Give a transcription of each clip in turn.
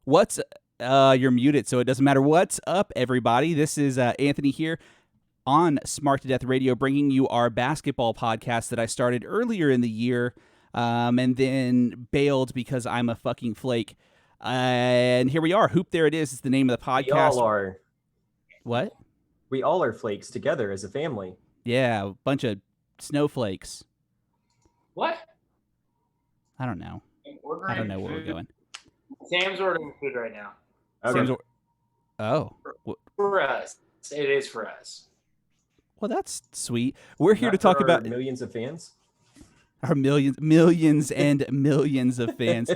What's you're muted, so it doesn't matter. What's up, everybody? This is Anthony here on Smark to Death Radio, bringing you our basketball podcast that I started earlier in the year, and then bailed because I'm a fucking flake. And here we are. Hoop, there it is. It's the name of the podcast. We all are. What? We all are flakes together as a family. Yeah, a bunch of snowflakes. What? I don't know. I don't know where we're going. Sam's ordering food right now. Okay. For us. It is for us. Well, that's sweet. We're here Not to talk for about millions of fans. our millions and millions of fans.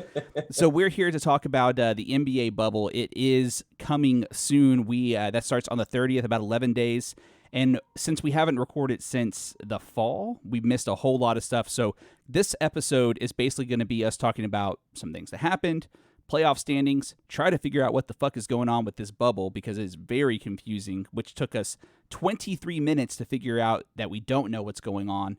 So we're here to talk about the NBA bubble. It is coming soon. That starts on the 30th, about 11 days. And since we haven't recorded since the fall, we've missed a whole lot of stuff. So this episode is basically going to be us talking about some things that happened, playoff standings, try to figure out what the fuck is going on with this bubble because it's very confusing, which took us 23 minutes to figure out that we don't know what's going on.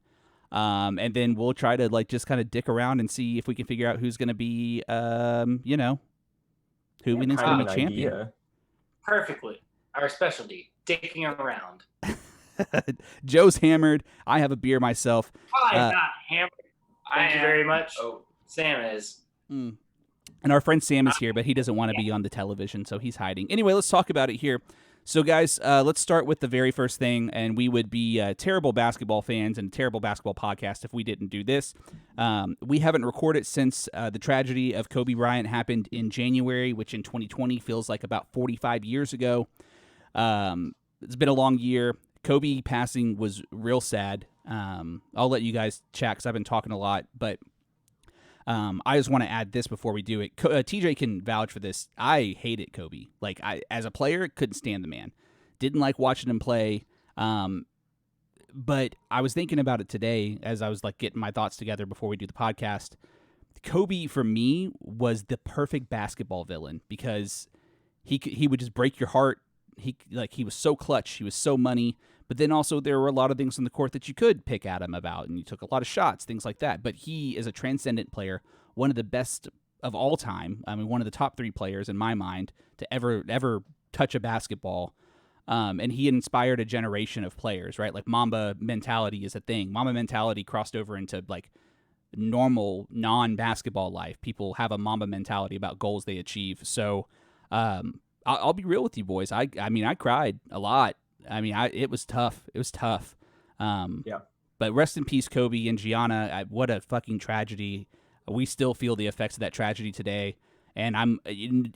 And then we'll try to just kind of dick around and see if we can figure out who's going to be, who we think's going to be champion. Idea. Perfectly. Our specialty, dicking around. Joe's hammered. I have a beer myself. I'm not hammered. Thank you very much. Oh, Sam is. And our friend Sam is here, but he doesn't want to be on the television, so he's hiding. Anyway, let's talk about it here. So, guys, let's start with the very first thing, and we would be terrible basketball fans and a terrible basketball podcast if we didn't do this. We haven't recorded since the tragedy of Kobe Bryant happened in January, which in 2020 feels like about 45 years ago. It's been a long year. Kobe passing was real sad. I'll let you guys chat because I've been talking a lot, but I just want to add this before we do it. TJ can vouch for this. I hated Kobe. As a player, couldn't stand the man. Didn't like watching him play. But I was thinking about it today as I was getting my thoughts together before we do the podcast. Kobe, for me, was the perfect basketball villain because he would just break your heart. He was so clutch. He was so money. But then also there were a lot of things on the court that you could pick at him about, and you took a lot of shots, things like that. But he is a transcendent player, one of the best of all time. I mean, one of the top 3 players in my mind to ever touch a basketball. And he inspired a generation of players, right? Mamba mentality is a thing. Mamba mentality crossed over into normal non-basketball life. People have a Mamba mentality about goals they achieve. So I'll be real with you boys. I mean, I cried a lot. I mean, it was tough. It was tough. yeah. But rest in peace, Kobe and Gianna. What a fucking tragedy. We still feel the effects of that tragedy today. And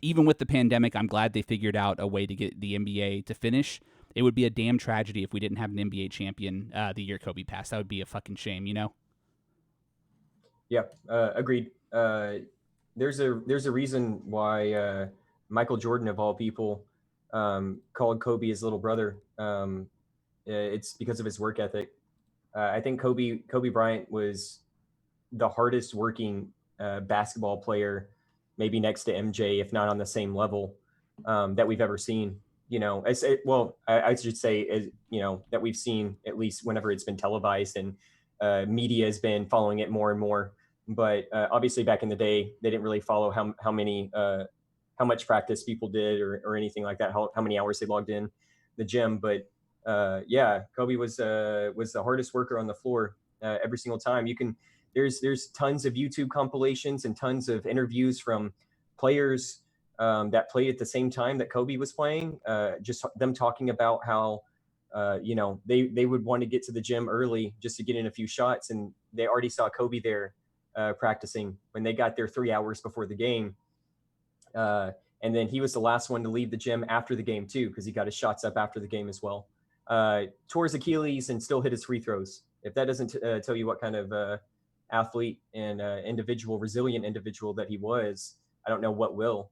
even with the pandemic, I'm glad they figured out a way to get the NBA to finish. It would be a damn tragedy if we didn't have an NBA champion the year Kobe passed. That would be a fucking shame, Yeah. Agreed. There's a reason why Michael Jordan, of all people, called Kobe his little brother. It's because of his work ethic. I think Kobe Bryant was the hardest working basketball player, maybe next to MJ, if not on the same level, that we've ever seen. I should say, that we've seen, at least whenever it's been televised and media has been following it more and more. But obviously back in the day, they didn't really follow how much practice people did or anything like that, how many hours they logged in the gym. But Kobe was the hardest worker on the floor every single time. There's tons of YouTube compilations and tons of interviews from players that played at the same time that Kobe was playing, just them talking about how they would want to get to the gym early just to get in a few shots, and they already saw Kobe there practicing when they got there 3 hours before the game. And then he was the last one to leave the gym after the game too, because he got his shots up after the game as well. Tore his Achilles and still hit his free throws. If that doesn't tell you what kind of athlete and resilient individual that he was, I don't know what will.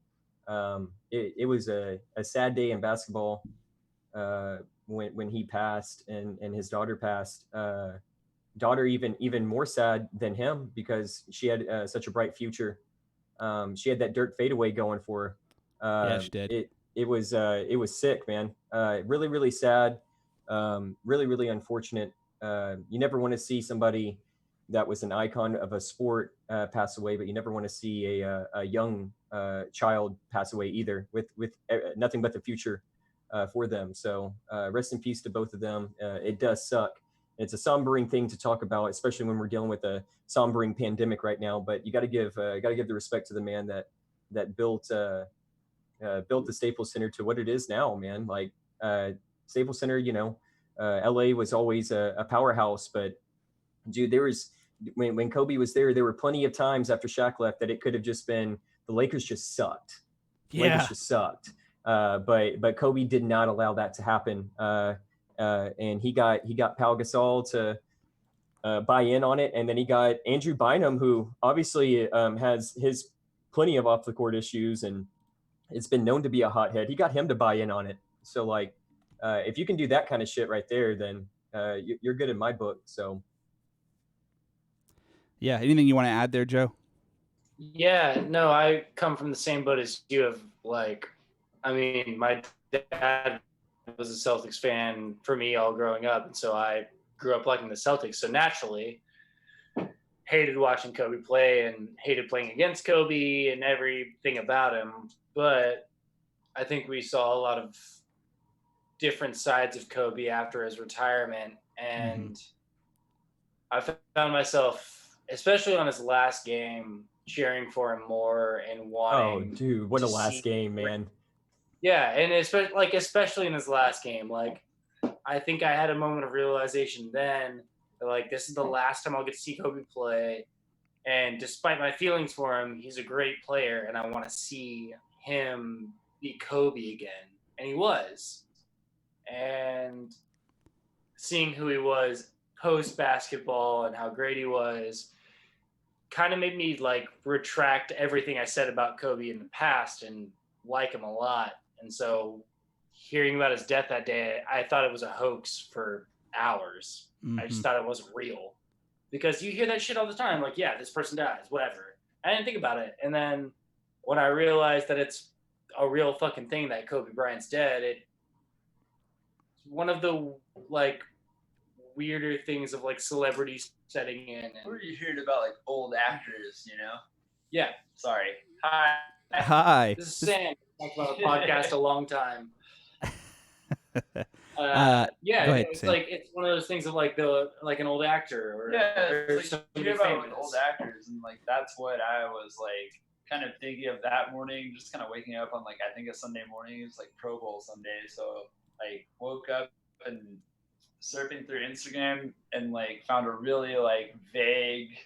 It was a sad day in basketball when he passed and his daughter passed. Daughter even more sad than him because she had such a bright future. She had that dirt fadeaway going for her. Yeah, she did. It was sick, man. Really, really sad. Really, really unfortunate. You never want to see somebody that was an icon of a sport pass away, but you never want to see a young child pass away either, with nothing but the future for them. So rest in peace to both of them. It does suck. It's a sombering thing to talk about, especially when we're dealing with a sombering pandemic right now. But you got to give the respect to the man that built the Staples Center to what it is now, man. Like Staples Center, LA was always a powerhouse, but dude, there was when Kobe was there were plenty of times after Shaq left that it could have just been the Lakers just sucked. Lakers just sucked. But Kobe did not allow that to happen. And he got Pau Gasol to buy in on it, and then he got Andrew Bynum, who obviously has his plenty of off the court issues, and it's been known to be a hothead. He got him to buy in on it. So like, if you can do that kind of shit right there, then you're good in my book. So. Yeah. Anything you want to add there, Joe? Yeah, no, I come from the same boat as you have. Like, I mean, my dad was a Celtics fan for me all growing up, and so I grew up liking the Celtics. So naturally, hated watching Kobe play and hated playing against Kobe and everything about him. But I think we saw a lot of different sides of Kobe after his retirement, and I found myself, especially on his last game, cheering for him more and wanting. Oh, dude, what a last game, man! Yeah, and especially in his last game, like I think I had a moment of realization then that like this is the last time I'll get to see Kobe play, and despite my feelings for him, he's a great player, and I want to see him be Kobe again, and he was, and seeing who he was post basketball and how great he was kind of made me like retract everything I said about Kobe in the past and like him a lot. And so hearing about his death that day, I thought it was a hoax for hours. I just thought it wasn't real, because you hear that shit all the time. Like, yeah, this person dies, whatever. I didn't think about it. And then when I realized that it's a real fucking thing that Kobe Bryant's dead, it's one of the like weirder things of like celebrities setting in. What are you hearing about like old actors, Yeah. Sorry. Hi. Hi. This is Sam. Talked about a podcast a long time. It's like it's one of those things of like an old actor or like, somebody you hear about famous. like old actors, and like that's what I was like kind of thinking of that morning, just kind of waking up on like I think a Sunday morning. It was like Pro Bowl Sunday, so I woke up and surfing through Instagram and like found a really like vague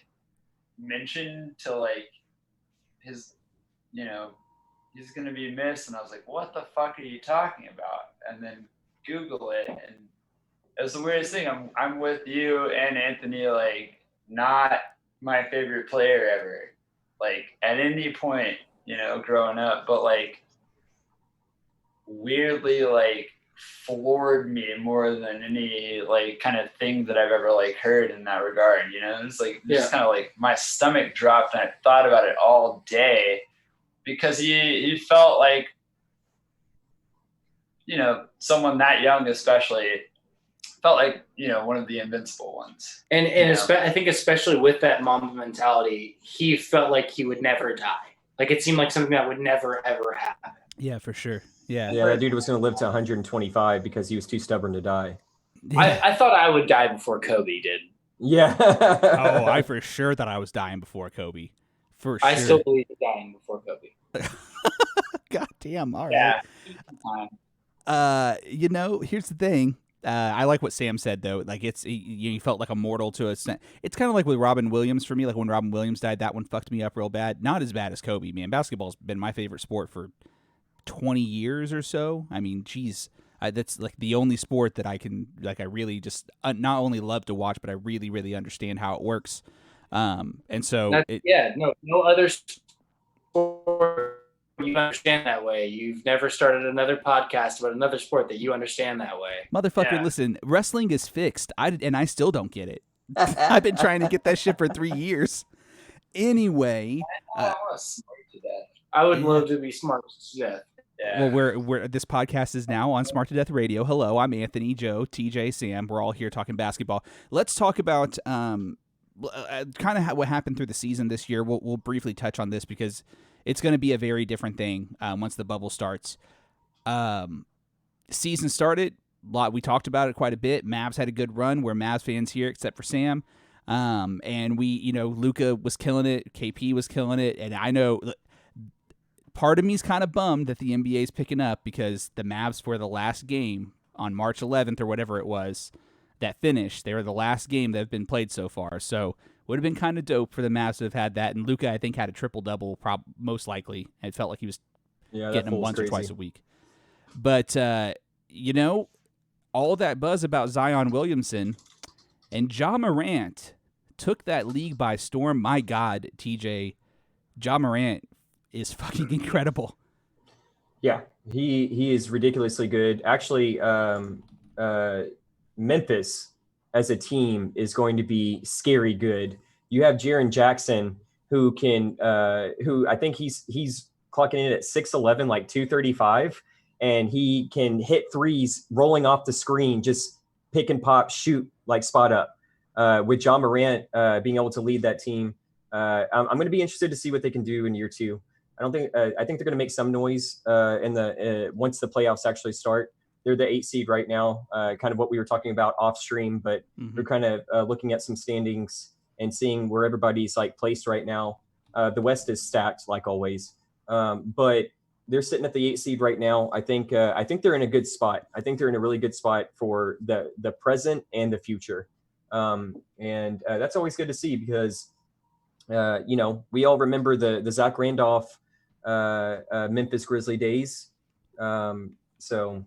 mention to like his, he's gonna be missed, and I was like, what the fuck are you talking about? And then Google it, and it was the weirdest thing. I'm with you and Anthony, like not my favorite player ever, like at any point, growing up, but like weirdly like floored me more than any like kind of thing that I've ever like heard in that regard. It's like just kind of like my stomach dropped, and I thought about it all day, because he felt like, someone that young especially felt like, one of the invincible ones. And I think especially with that Mamba mentality, he felt like he would never die. Like it seemed like something that would never ever happen. Yeah, for sure. Yeah. Yeah, that dude was going to live to 125 because he was too stubborn to die. Yeah. I thought I would die before Kobe did. Yeah. Oh, I for sure thought I was dying before Kobe. For sure. I still believe he's dying before Kobe. God damn. All right. Yeah. Here's the thing. I like what Sam said though. Like you felt like a mortal to a extent. It's kind of like with Robin Williams for me. Like when Robin Williams died, that one fucked me up real bad. Not as bad as Kobe, man. Basketball's been my favorite sport for 20 years or so. I mean, geez, that's like the only sport that I really just not only love to watch, but I really, really understand how it works. And so no other sport you understand that way. You've never started another podcast about another sport that you understand that way. Motherfucker, listen, wrestling is fixed. I still don't get it. I've been trying to get that shit for 3 years. Anyway, I would love to be smart to death. Yeah. Well, this podcast is now on Smart to Death Radio. Hello, I'm Anthony, Joe, TJ, Sam. We're all here talking basketball. Let's talk about kind of what happened through the season this year. We'll briefly touch on this because it's going to be a very different thing once the bubble starts. Season started. We talked about it quite a bit. Mavs had a good run. We're Mavs fans here, except for Sam. And Luka was killing it. KP was killing it. And I know part of me is kind of bummed that the NBA is picking up because the Mavs were the last game on March 11th or whatever it was that finished. They were the last game that have been played so far. So would have been kind of dope for the Mavs to have had that. And Luka, I think, had a triple-double most likely. It felt like he was getting them once or twice a week. But, all that buzz about Zion Williamson and Ja Morant took that league by storm. My God, TJ, Ja Morant is fucking incredible. Yeah, he is ridiculously good. Actually, Memphis as a team is going to be scary good. You have Jaren Jackson who I think he's clocking in at 6'11", like 235, and he can hit threes rolling off the screen, just pick and pop, shoot, like spot up. With Ja Morant being able to lead that team, I'm going to be interested to see what they can do in year two. I think they're going to make some noise once the playoffs actually start. They're the 8 seed right now, kind of what we were talking about off stream, but they're kind of looking at some standings and seeing where everybody's like placed right now. The West is stacked like always, but they're sitting at the 8 seed right now. I think they're in a good spot. I think they're in a really good spot for the present and the future. And that's always good to see because, we all remember the Zach Randolph Memphis Grizzly days. So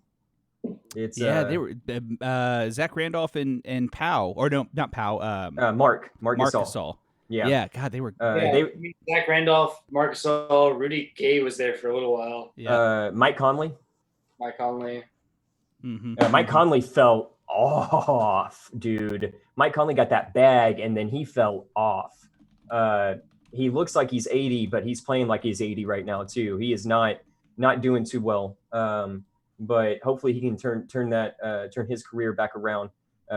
it's they were Zach Randolph and Powell, or no, not Powell. Mark Gasol. Gasol. Yeah. God, they were. Zach Randolph, Marc Gasol, Rudy Gay was there for a little while. Yeah. Mike Conley. Mm-hmm. Mike Conley fell off, dude. Mike Conley got that bag and then he fell off. He looks like he's 80, but he's playing like he's 80 right now too. He is not doing too well. But hopefully he can turn his career back around.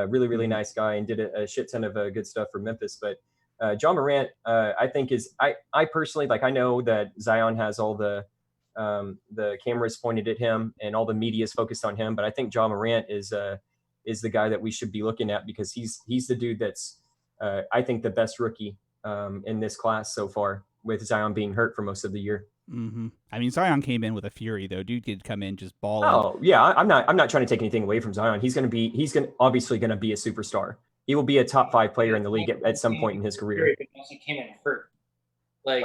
Really, really nice guy and did a shit ton of good stuff for Memphis. But Ja Morant, I think I personally, like, I know that Zion has all the cameras pointed at him and all the media is focused on him. But I think Ja Morant is the guy that we should be looking at because he's the dude that's, I think, the best rookie in this class so far, with Zion being hurt for most of the year. Mm-hmm. I mean, Zion came in with a fury though. Dude did come in just balling. Oh yeah, I'm not trying to take anything away from Zion. He's obviously going to be a superstar. He will be a top 5 player in the league at some point in his career. He came in hurt. Like,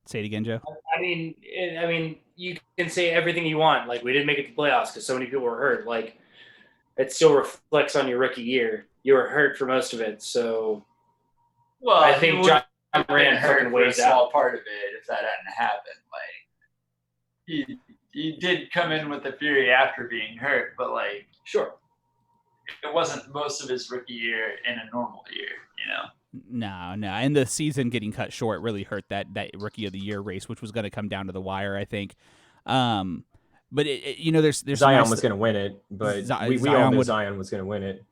say it again, Joe. I mean, you can say everything you want. Like, we didn't make it to playoffs because so many people were hurt. Like, it still reflects on your rookie year. You were hurt for most of it, so. Well, I think Ja Morant hurt fucking for a weighs small out. part of it if that hadn't happened. Like, he did come in with the fury after being hurt, but like, Sure. it wasn't most of his rookie year in a normal year, No, and the season getting cut short really hurt that rookie of the year race, which was going to come down to the wire, I think. But there's Zion was going to win it, but we all knew Zion was going to win it.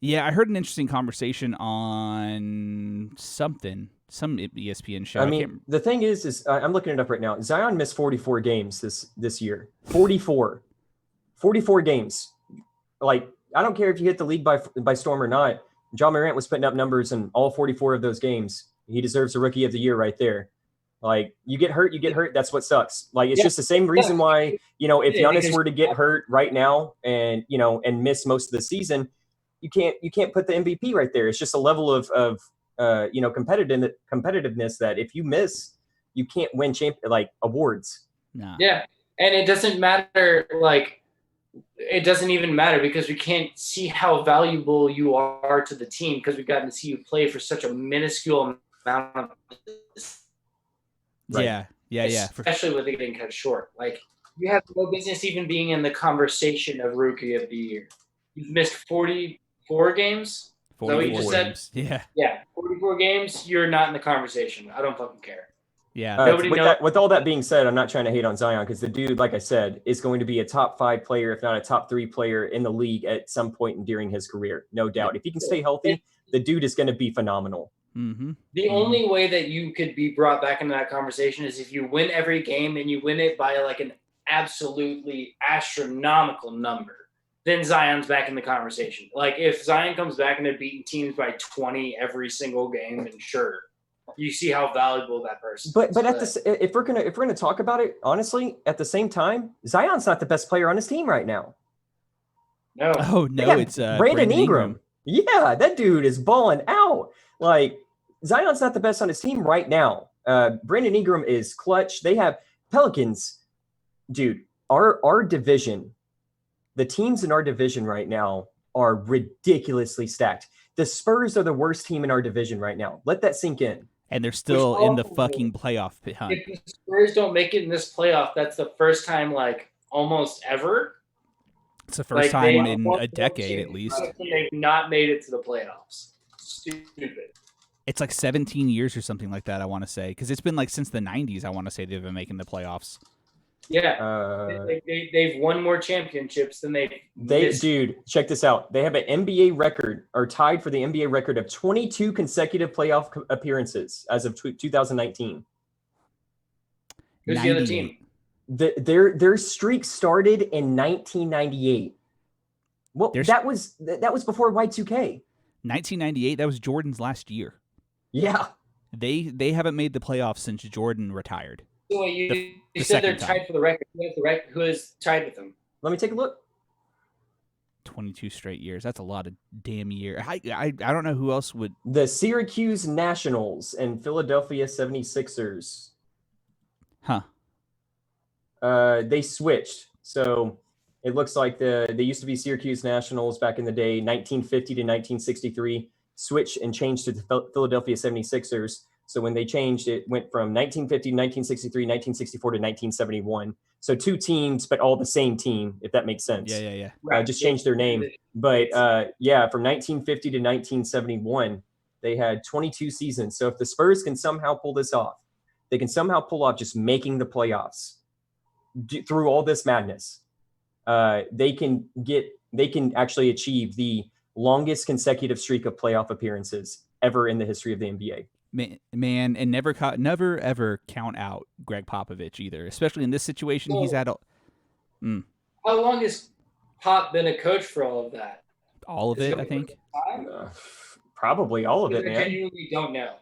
Yeah, I heard an interesting conversation on some ESPN show. I mean, the thing is I'm looking it up right now. Zion missed 44 games this year. 44 games. Like, I don't care if you hit the league by storm or not. Ja Morant was putting up numbers in all 44 of those games. He deserves a rookie of the year right there. Like, you get hurt. That's what sucks. Like, it's just the same reason why, if Giannis were to get hurt right now and miss most of the season, you can't put the MVP right there. It's just a level of competitiveness that if you miss, you can't win awards. Nah. Yeah, and it doesn't matter. Like, it doesn't even matter because we can't see how valuable you are to the team because we've gotten to see you play for such a minuscule amount of. Right. Yeah. Especially with it getting cut short. Like, you have no business even being in the conversation of rookie of the year. You've missed 44 games. 44 is that what you just games. said? Yeah. 44 games. You're not in the conversation. I don't fucking care. Yeah. Nobody knows. With all that being said, I'm not trying to hate on Zion because the dude, like I said, is going to be a top 5 player, if not a top 3 player in the league at some point during his career, no doubt. If he can stay healthy, the dude is going to be phenomenal. Mm-hmm. The only way that you could be brought back into that conversation is if you win every game and you win it by like an absolutely astronomical number. Then Zion's back in the conversation. Like if Zion comes back and they're beating teams by 20 every single game, then sure, you see how valuable that person. But at this, if we're gonna talk about it honestly, at the same time, Zion's not the best player on his team right now. No. Oh no, it's Brandon Ingram. Yeah, that dude is balling out. Like Zion's not the best on his team right now. Brandon Ingram is clutch. They have Pelicans, dude. Our division, the teams in our division right now are ridiculously stacked. The Spurs are the worst team in our division right now. Let that sink in. And they're still in the fucking playoff hunt. If the Spurs don't make it in this playoff, that's the first time like almost ever. It's the first time in a decade at least. They've not made it to the playoffs. Stupid. It's like 17 years or something like that, I want to say. Because it's been like since the 90s, I want to say they've been making the playoffs. Yeah. They've won more championships than they've missed. Dude, check this out. They have an NBA record, or tied for the NBA record of 22 consecutive playoff appearances as of 2019. Who's the other team? Their streak started in 1998. Well, that was before Y2K. 1998, that was Jordan's last year. Yeah. They haven't made the playoffs since Jordan retired. So you said they're tied for the record. Who is tied with them? Let me take a look. 22 straight years. That's a lot of damn year. I don't know who else would. The Syracuse Nationals and Philadelphia 76ers. Huh. They switched. So it looks like they used to be Syracuse Nationals back in the day, 1950 to 1963, switched and changed to the Philadelphia 76ers. So when they changed, it went from 1950 to 1963, 1964 to 1971. So 2 teams, but all the same team, if that makes sense. Yeah. Right. Just changed their name. But from 1950 to 1971, they had 22 seasons. So if the Spurs can somehow pull this off, they can somehow pull off just making the playoffs through all this madness. They can actually achieve the longest consecutive streak of playoff appearances ever in the history of the NBA. Man, and never ever count out Greg Popovich either, especially in this situation. Well, he's had how long has Pop been a coach for all of that? All of it, I think. Probably all of it, man. I genuinely don't know.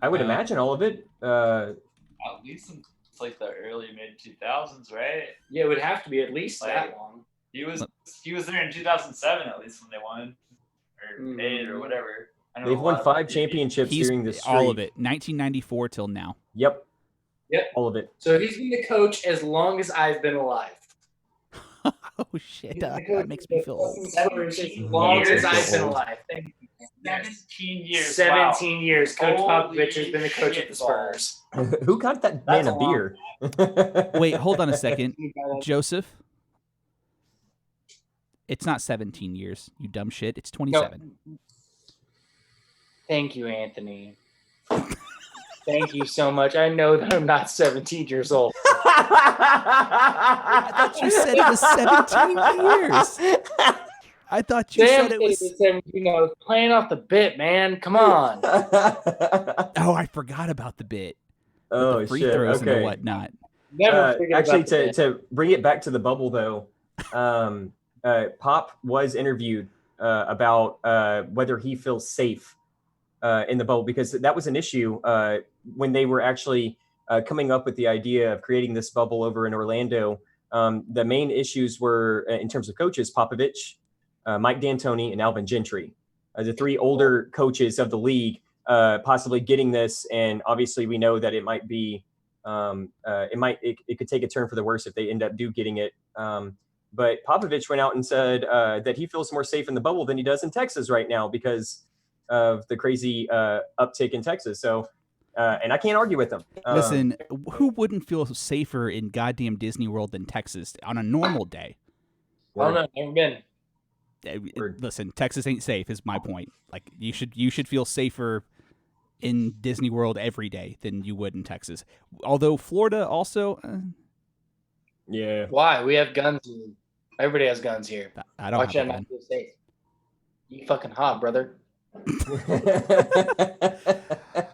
I would imagine all of it. At least since like the early mid 2000s, right? Yeah, it would have to be at least that long. He was there in 2007 at least when they won, or 8 or whatever. They've won 5 championships during this streak. All of it, 1994 till now. Yep, all of it. So he's been the coach as long as I've been alive. Oh shit, that makes me feel old. As long as I've been alive. 17 years. 17 years. Coach Popovich has been the coach of the Spurs. Who got that man a beer? Wait, hold on a second. Joseph? It's not 17 years, you dumb shit. It's 27. No. Thank you, Anthony. Thank you so much. I know that I'm not 17 years old. I thought you said it was 17 years. I thought you said it was 17. I was playing off the bit, man. Come on. Oh, I forgot about the bit. Oh, the free shit. throws Okay. and whatnot. Actually, to bring it back to the bubble, though, Pop was interviewed about whether he feels safe in the bubble, because that was an issue when they were actually coming up with the idea of creating this bubble over in Orlando. The main issues were, in terms of coaches, Popovich, Mike D'Antoni, and Alvin Gentry, the 3 older coaches of the league, possibly getting this. And obviously, we know that it might be, it could take a turn for the worse if they end up getting it. But Popovich went out and said that he feels more safe in the bubble than he does in Texas right now because of the crazy uptick in Texas. So, and I can't argue with them. Listen, who wouldn't feel safer in goddamn Disney World than Texas on a normal day? I don't know. Never been. Listen, Texas ain't safe is my point. Like you should feel safer in Disney World every day than you would in Texas. Although Florida also, Yeah. Why? We have guns. Everybody has guns here. I don't Watch have a that gun. not safe. You fucking hot, brother.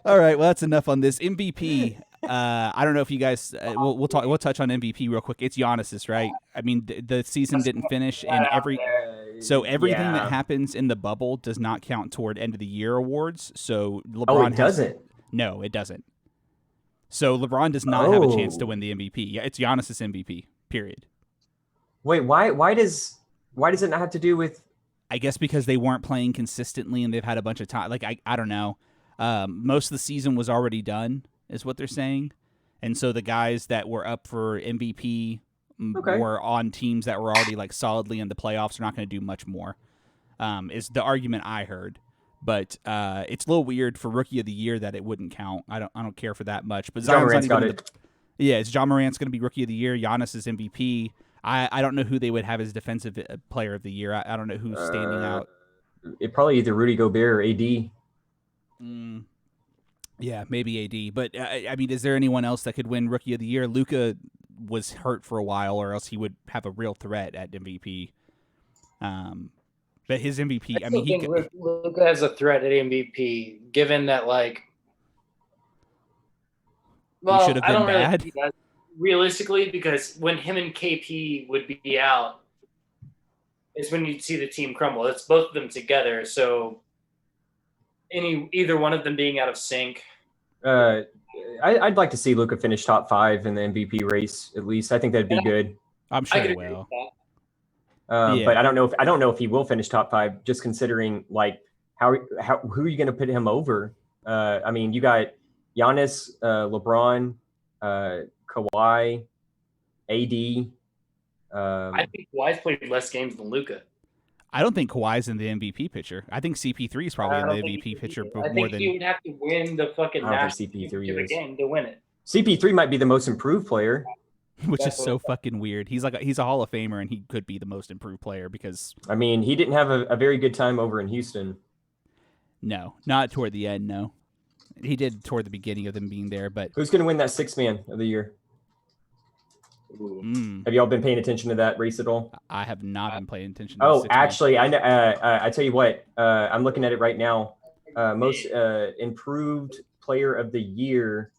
All right, well that's enough on this MVP. I don't know if you guys we'll touch on MVP real quick. It's Giannis's, right? I mean, the season didn't finish, and everything that happens in the bubble does not count toward end of the year awards. So LeBron doesn't. No, it doesn't. So LeBron does not have a chance to win the MVP. Yeah, it's Giannis's MVP. Period. Wait, why does it not have to do with? I guess because they weren't playing consistently and they've had a bunch of time. Like, I don't know. Most of the season was already done, is what they're saying. And so the guys that were up for MVP were on teams that were already like solidly in the playoffs are not going to do much more, is the argument I heard. But it's a little weird for Rookie of the Year that it wouldn't count. I don't care for that much. But John Morant's got it. It's John Morant's going to be Rookie of the Year. Giannis is MVP. I don't know who they would have as Defensive Player of the Year. I don't know who's standing out. It probably either Rudy Gobert or AD. Yeah, maybe AD. But I mean, is there anyone else that could win Rookie of the Year? Luka was hurt for a while, or else he would have a real threat at MVP. But his MVP, I mean, Luka has a threat at MVP, given that like. Well, he should have been bad. Really realistically, because when him and KP would be out, is when you'd see the team crumble. It's both of them together. So either one of them being out of sync. I'd like to see Luka finish top 5 in the MVP race at least. I think that'd be good. I'm sure he will. But I don't know if he will finish top 5. Just considering like who are you going to put him over? I mean, you got Giannis, LeBron, Kawhi, AD. I think Kawhi's played less games than Luka. I don't think Kawhi's in the MVP picture. I think CP3 is probably in the MVP picture more than. I think he would have to win the fucking national championship again to win it. CP3 might be the most improved player, which is so fucking weird. He's a Hall of Famer, and he could be the most improved player because. I mean, he didn't have a very good time over in Houston. No, not toward the end. No, he did toward the beginning of them being there. But who's going to win that Sixth Man of the Year? Have y'all been paying attention to that race at all? I have not been paying attention to actually, I know. I tell you what, I'm looking at it right now. Most improved player of the year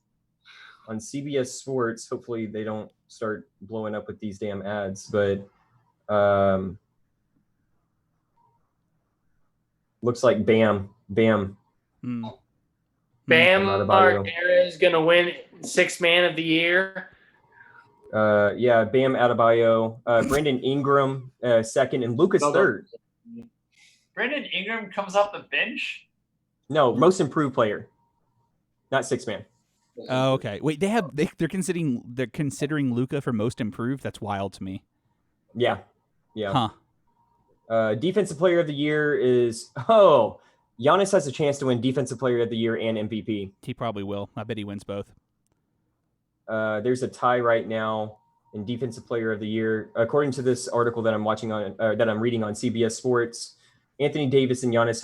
on CBS Sports. Hopefully they don't start blowing up with these damn ads, but looks like Bam Margera is going to win Sixth Man of the Year. Bam Adebayo, Brandon Ingram second, and Lucas third. Brandon Ingram comes off the bench? No, most improved player, not Sixth Man. Oh, okay. Wait, they're considering Luka for most improved. That's wild to me. Yeah. Huh. Defensive Player of the Year is Giannis has a chance to win Defensive Player of the Year and MVP. He probably will. I bet he wins both. There's a tie right now in Defensive Player of the Year, according to this article that I'm watching on that I'm reading on CBS Sports. Anthony Davis and Giannis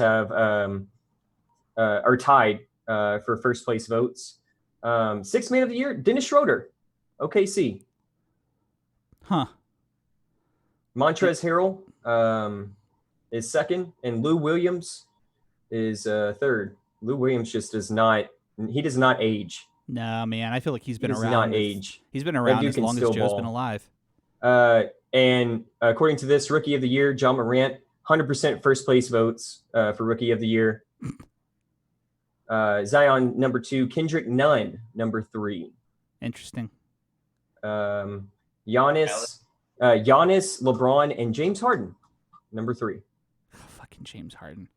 are tied for first place votes. Sixth Man of the Year, Dennis Schroeder, OKC. Huh. Montrezl Harrell is second, and Lou Williams is third. Lou Williams does not age. No, man, I feel like he's been around. Not age. He's been around as long as Joe's been alive. And according to this, Rookie of the Year, John Morant, 100% first place votes for Rookie of the Year. Zion, number 2. Kendrick Nunn, number 3. Interesting. Giannis, LeBron, and James Harden, number 3. Fucking James Harden.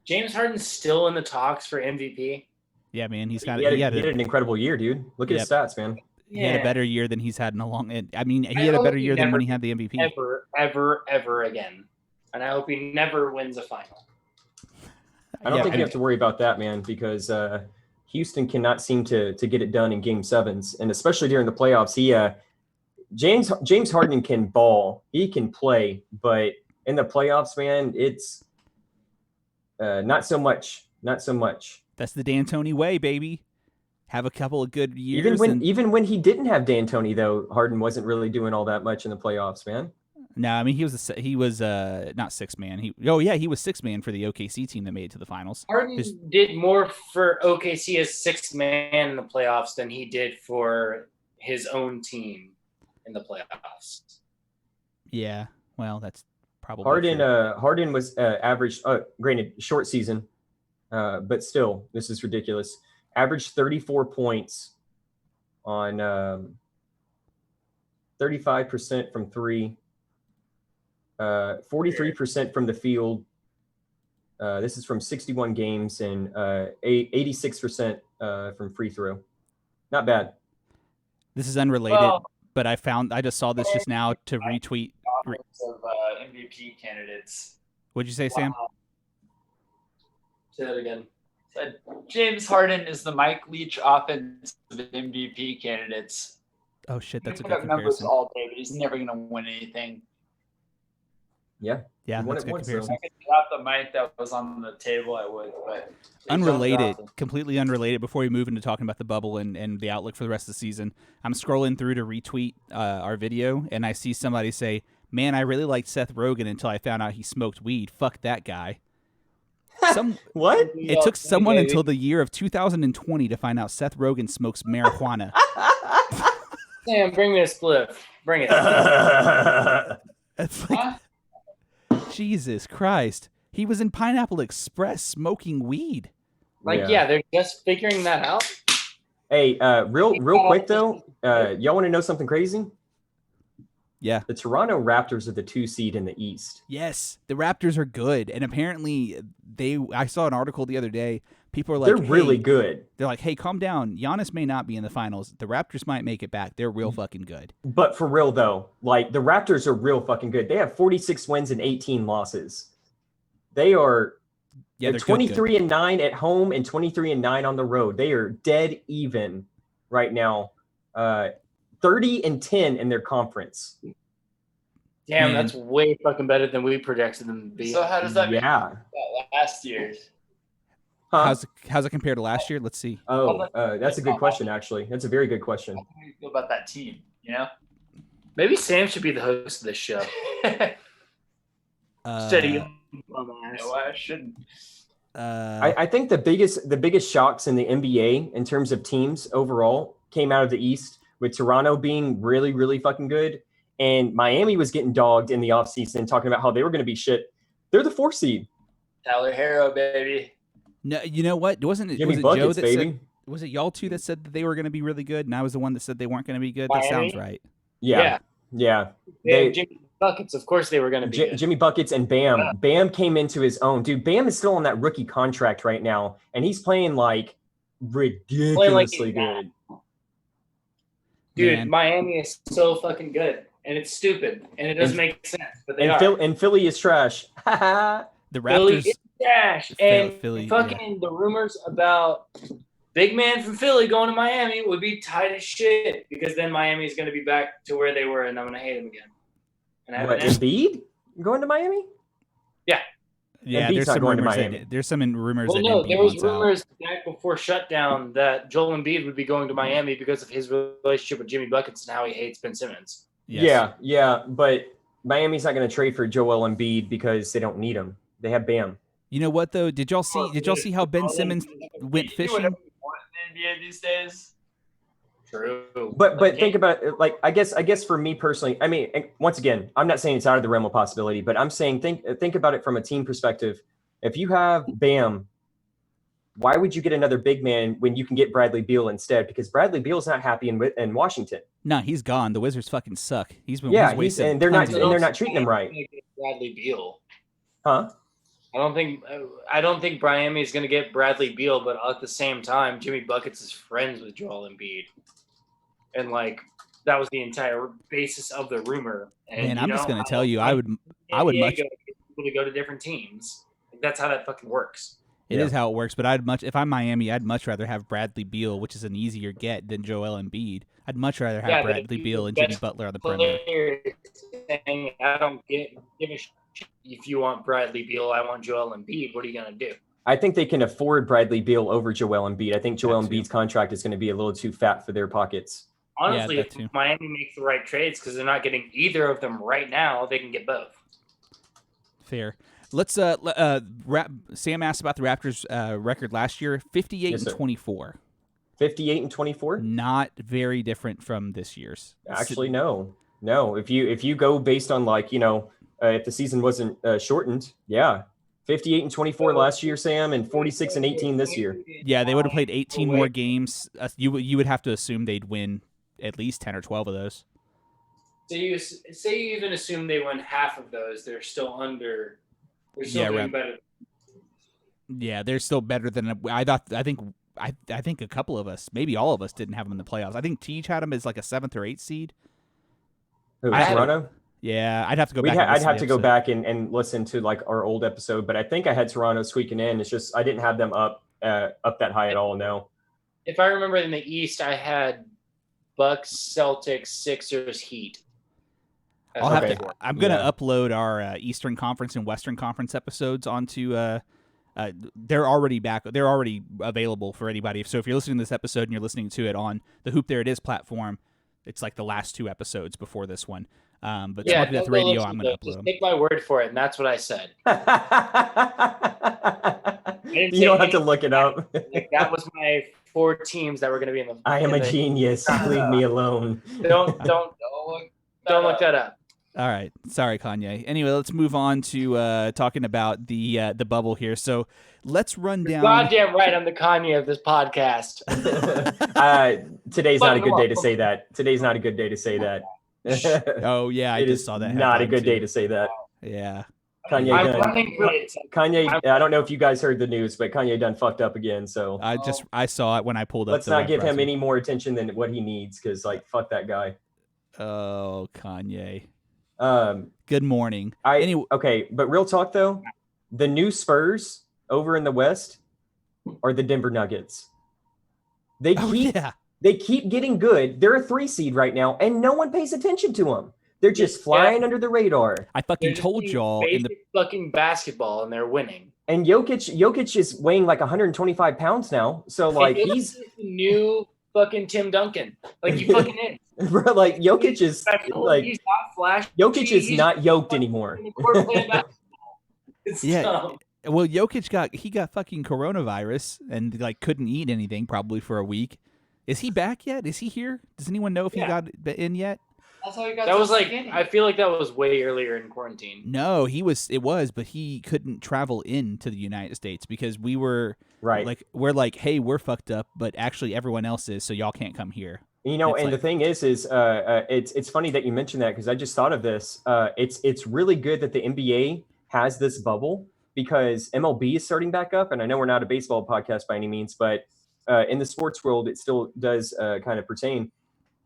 James Harden's still in the talks for MVP. Yeah, man, he had an incredible year, dude. Look at his stats, man. He had a better year than he's had in a long. I mean, he had a better year than when he had the MVP. Ever again, and I hope he never wins a final. I don't think you have to worry about that, man, because Houston cannot seem to get it done in Game 7s, and especially during the playoffs. James Harden can ball, he can play, but in the playoffs, man, it's not so much. That's the D'Antoni way, baby. Have a couple of good years. Even when he didn't have D'Antoni, though, Harden wasn't really doing all that much in the playoffs, man. No, I mean he was not six man. He was six man for the OKC team that made it to the finals. Harden did more for OKC as sixth man in the playoffs than he did for his own team in the playoffs. Yeah, well, that's probably Harden. true. Harden was average. Granted, short season, but still, this is ridiculous. Averaged 34 points on 35% from three. 43% from the field. This is from 61 games and 86% from free throw. Not bad. This is unrelated, but I just saw this just now to retweet. Of MVP candidates. What'd you say, Sam? Say that again. Said James Harden is the Mike Leach offensive MVP candidates. Oh shit, that's a He good put up numbers comparison. all day, but he's never going to win anything. Yeah, Yeah, that's a good comparison. If I could drop the mic that was on the table, I would. But Unrelated, completely unrelated. Before we move into talking about the bubble and the outlook for the rest of the season, I'm scrolling through to retweet our video, and I see somebody say, "Man, I really liked Seth Rogen until I found out he smoked weed. Fuck that guy." What? It took someone until the year of 2020 to find out Seth Rogen smokes marijuana. Sam, bring me a spliff. Bring it. It's like, Jesus Christ. He was in Pineapple Express smoking weed. They're just figuring that out. Hey, real quick though, y'all want to know something crazy? Yeah. The Toronto Raptors are the 2 seed in the East. Yes, the Raptors are good, and apparently I saw an article the other day. People are like, they're really good. They're like, hey, calm down. Giannis may not be in the finals. The Raptors might make it back. They're real fucking good. But for real though, like the Raptors are real fucking good. They have 46 wins and 18 losses. They are they're 23-9 at home and 23-9 on the road. They are dead even right now. 30-10 in their conference. Damn, that's way fucking better than we projected them to be. So how does that make that last year's? Huh? How's it compared to last year? Let's see. Oh, that's a good question, actually. That's a very good question. How do you feel about that team, you know? Maybe Sam should be the host of this show. Instead of you, bum-ass. No, I shouldn't. I think the biggest shocks in the NBA in terms of teams overall came out of the East, with Toronto being really, really fucking good. And Miami was getting dogged in the offseason, talking about how they were going to be shit. They're the 4th seed. Tyler Hero, baby. No, you know what? Was it Jimmy Joe Buckets, that baby. said? Was it y'all two that said that they were going to be really good, and I was the one that said they weren't going to be good? Miami? That sounds right. Yeah. Jimmy Buckets, of course they were going to be good. Jimmy Buckets and Bam. Bam came into his own. Dude, Bam is still on that rookie contract right now, and he's playing like ridiculously good. Dude, Man. Miami is so fucking good, and it's stupid, and it doesn't make sense, but they are. And Philly is trash. The Philly Raptors. is trash, and Philly, fucking the rumors about big man from Philly going to Miami would be tight as shit, because then Miami is going to be back to where they were, and I'm going to hate them again. And What, Embiid going to Miami? Yeah, Embiid's there's not some going to rumors. Miami. There's some rumors. Well, that no, Embiid there was wants out. rumors back before shutdown that Joel Embiid would be going to Miami because of his relationship with Jimmy Buckets and how he hates Ben Simmons. Yes. Yeah, but Miami's not going to trade for Joel Embiid because they don't need him. They have Bam. You know what though? Did y'all see how Ben Simmons went fishing? In the NBA these days. True. But think about it, like I guess for me personally, I mean, once again, I'm not saying it's out of the realm of possibility, but I'm saying think about it from a team perspective. If you have Bam, why would you get another big man when you can get Bradley Beal instead? Because Bradley Beal's not happy in Washington. No, he's gone. The Wizards fucking suck. He's been and they're not treating him right. Bradley Beal. Huh? I don't think Miami is going to get Bradley Beal, but at the same time, Jimmy Buckets is friends with Joel Embiid, and like that was the entire basis of the rumor. And, Man, I'm just going to tell you, I would much people to go to different teams. That's how that fucking works. It is how it works, but if I'm Miami, I'd much rather have Bradley Beal, which is an easier get, than Joel Embiid. I'd much rather have Bradley Beal and Jimmy Butler on the perimeter. I don't give a shit if you want Bradley Beal. I want Joel Embiid. What are you gonna do? I think they can afford Bradley Beal over Joel Embiid. I think Joel That too. Embiid's contract is going to be a little too fat for their pockets. Honestly, that if too. Miami makes the right trades because they're not getting either of them right now, they can get both. Fair. Let's Sam asked about the Raptors' record last year, 58 Yes, and sir. 24. 58 and 24? Not very different from this year's. Actually, no. If you go based on like, if the season wasn't shortened, yeah. 58 and 24 last year, Sam, and 46 and 18 this year. Yeah, they would have played 18 more games. You would have to assume they'd win at least 10 or 12 of those. So you say you even assume they win half of those, they're still under. They're still doing better. Yeah, they're still better than I thought. I think a couple of us, maybe all of us, didn't have them in the playoffs. I think Teach had them as like a 7th or 8th seed. Who, Toronto? Yeah, I'd have to go back. I'd have to go back and listen to like our old episode, but I think I had Toronto squeaking in. It's just I didn't have them up that high at all. No. If I remember in the East, I had Bucks, Celtics, Sixers, Heat. I'll have to. I'm gonna upload our Eastern Conference and Western Conference episodes onto. They're already back. They're already available for anybody. So if you're listening to this episode and you're listening to it on the Hoop There It Is platform, it's like the last 2 episodes before this one. But Smark Death Radio, I'm going to upload just them. take my word for it, and that's what I said. You don't have to look it up. Like, that was my 4 teams that were going to be in the. I am a genius. Leave me alone. Don't look that up. All right, sorry, Kanye. Anyway, let's move on to talking about the bubble here. So let's run down. Goddamn right, I'm the Kanye of this podcast. Today's not a good day to say that. Today's not a good day to say that. Oh yeah, I just saw that. Not a good day to say that. Yeah. Kanye I don't know if you guys heard the news, but Kanye done fucked up again. So I saw it when I pulled up. Let's not give him any more attention than what he needs, because like fuck that guy. Oh, Kanye. Good morning. Okay, but real talk though, the new Spurs over in the West are the Denver Nuggets. They keep getting good. They're a 3 seed right now, and no one pays attention to them. They're just flying under the radar. I fucking told y'all in the fucking basketball, and they're winning. And Jokic is weighing like 125 pounds now. So like he's the new fucking Tim Duncan. Like he fucking is. Bro, like Jokic is like he's not flashy. Jokic is not yoked anymore. Yeah. Dumb. Well, Jokic got fucking coronavirus and like couldn't eat anything probably for a week. Is he back yet? Is he here? Does anyone know if he got in yet? That's how he got. That was like skinny. I feel like that was way earlier in quarantine. No, but he couldn't travel into the United States because we were like, hey, we're fucked up, but actually everyone else is, so y'all can't come here. The thing is it's funny that you mentioned that, because I just thought of this. It's really good that the NBA has this bubble, because MLB is starting back up, and I know we're not a baseball podcast by any means, but in the sports world, it still does kind of pertain.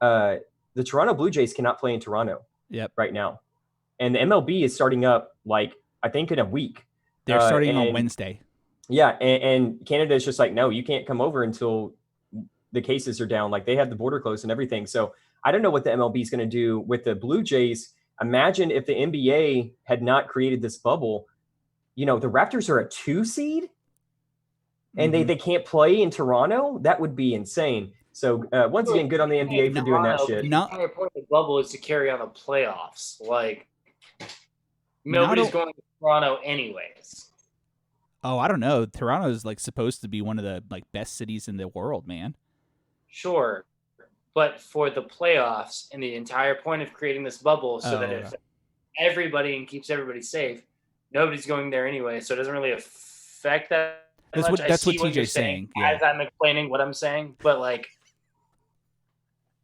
The Toronto Blue Jays cannot play in Toronto right now. And the MLB is starting up, like, I think in a week. They're starting on Wednesday. Yeah, and Canada is just like, no, you can't come over until the cases are down. Like, they have the border closed and everything. So I don't know what the MLB is going to do with the Blue Jays. Imagine if the NBA had not created this bubble. The Raptors are a 2 seed, and they can't play in Toronto. That would be insane. So once again, good on the NBA for doing that shit. The entire point of the bubble is to carry on the playoffs. Like, nobody's going to Toronto anyways. Oh, I don't know. Toronto is like supposed to be one of the like best cities in the world, man. Sure, but for the playoffs and the entire point of creating this bubble, so that if everybody and keeps everybody safe, nobody's going there anyway. So it doesn't really affect that. That's what TJ's saying. As I'm explaining what I'm saying, but like.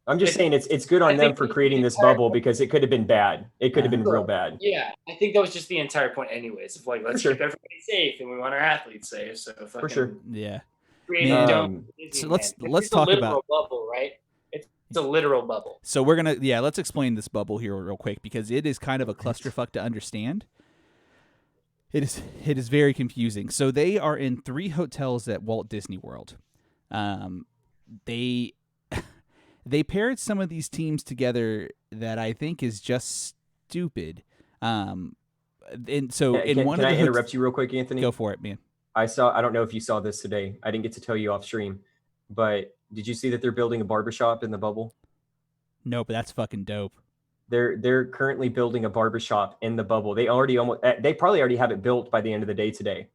I'm just saying it's good on them for creating this bubble, because it could have been bad. It could have been real bad. Yeah, I think that was just the entire point anyways. Of like, let's keep everybody safe, and we want our athletes safe. So for sure. Yeah. So let's talk about bubble, right? It's a literal bubble. So we're gonna let's explain this bubble here real quick, because it is kind of a clusterfuck to understand. It is very confusing. So they are in 3 hotels at Walt Disney World. They paired some of these teams together that I think is just stupid. And so can I interrupt you real quick, Anthony? Go for it, man. I don't know if you saw this today. I didn't get to tell you off stream, but did you see that they're building a barbershop in the bubble? No, but that's fucking dope. They're currently building a barbershop in the bubble. They probably already have it built by the end of the day today.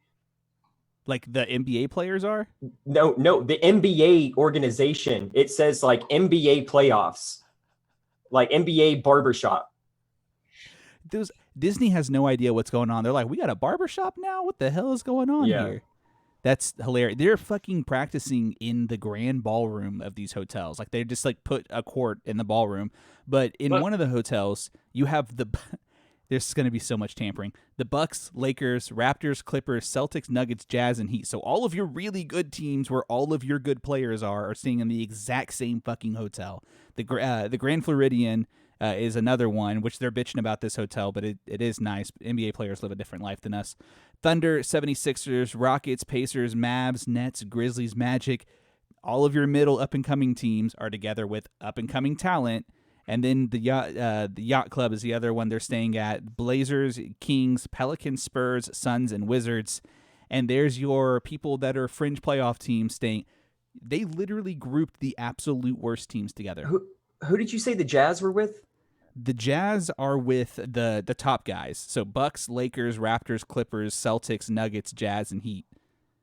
Like the NBA players are? No, the NBA organization. It says like NBA playoffs, like NBA barbershop. Disney has no idea what's going on. They're like, we got a barbershop now? What the hell is going on here? That's hilarious. They're fucking practicing in the grand ballroom of these hotels. Like they just like put a court in the ballroom. But in one of the hotels, you have there's going to be so much tampering. The Bucks, Lakers, Raptors, Clippers, Celtics, Nuggets, Jazz, and Heat. So all of your really good teams where all of your good players are staying in the exact same fucking hotel. The Grand Floridian is another one, which they're bitching about this hotel, but it is nice. NBA players live a different life than us. Thunder, 76ers, Rockets, Pacers, Mavs, Nets, Grizzlies, Magic. All of your middle up-and-coming teams are together with up-and-coming talent. And then the Yacht Club is the other one they're staying at. Blazers, Kings, Pelicans, Spurs, Suns, and Wizards. And there's your people that are fringe playoff teams staying. They literally grouped the absolute worst teams together. Who did you say the Jazz were with? The Jazz are with the top guys. So Bucks, Lakers, Raptors, Clippers, Celtics, Nuggets, Jazz, and Heat.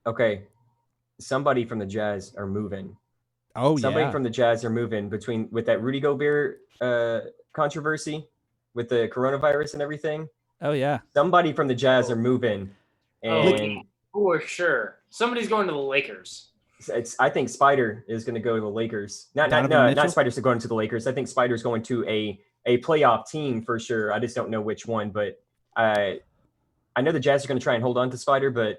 Okay. Somebody from the Jazz are moving. Oh, Somebody from the Jazz are moving with that Rudy Gobert controversy with the coronavirus and everything. Oh, yeah. Somebody from the Jazz are moving. And for sure. Somebody's going to the Lakers. I think Spider is going to go to the Lakers. Not Spider's going to the Lakers. I think Spider's going to a playoff team for sure. I just don't know which one, but I know the Jazz are going to try and hold on to Spider,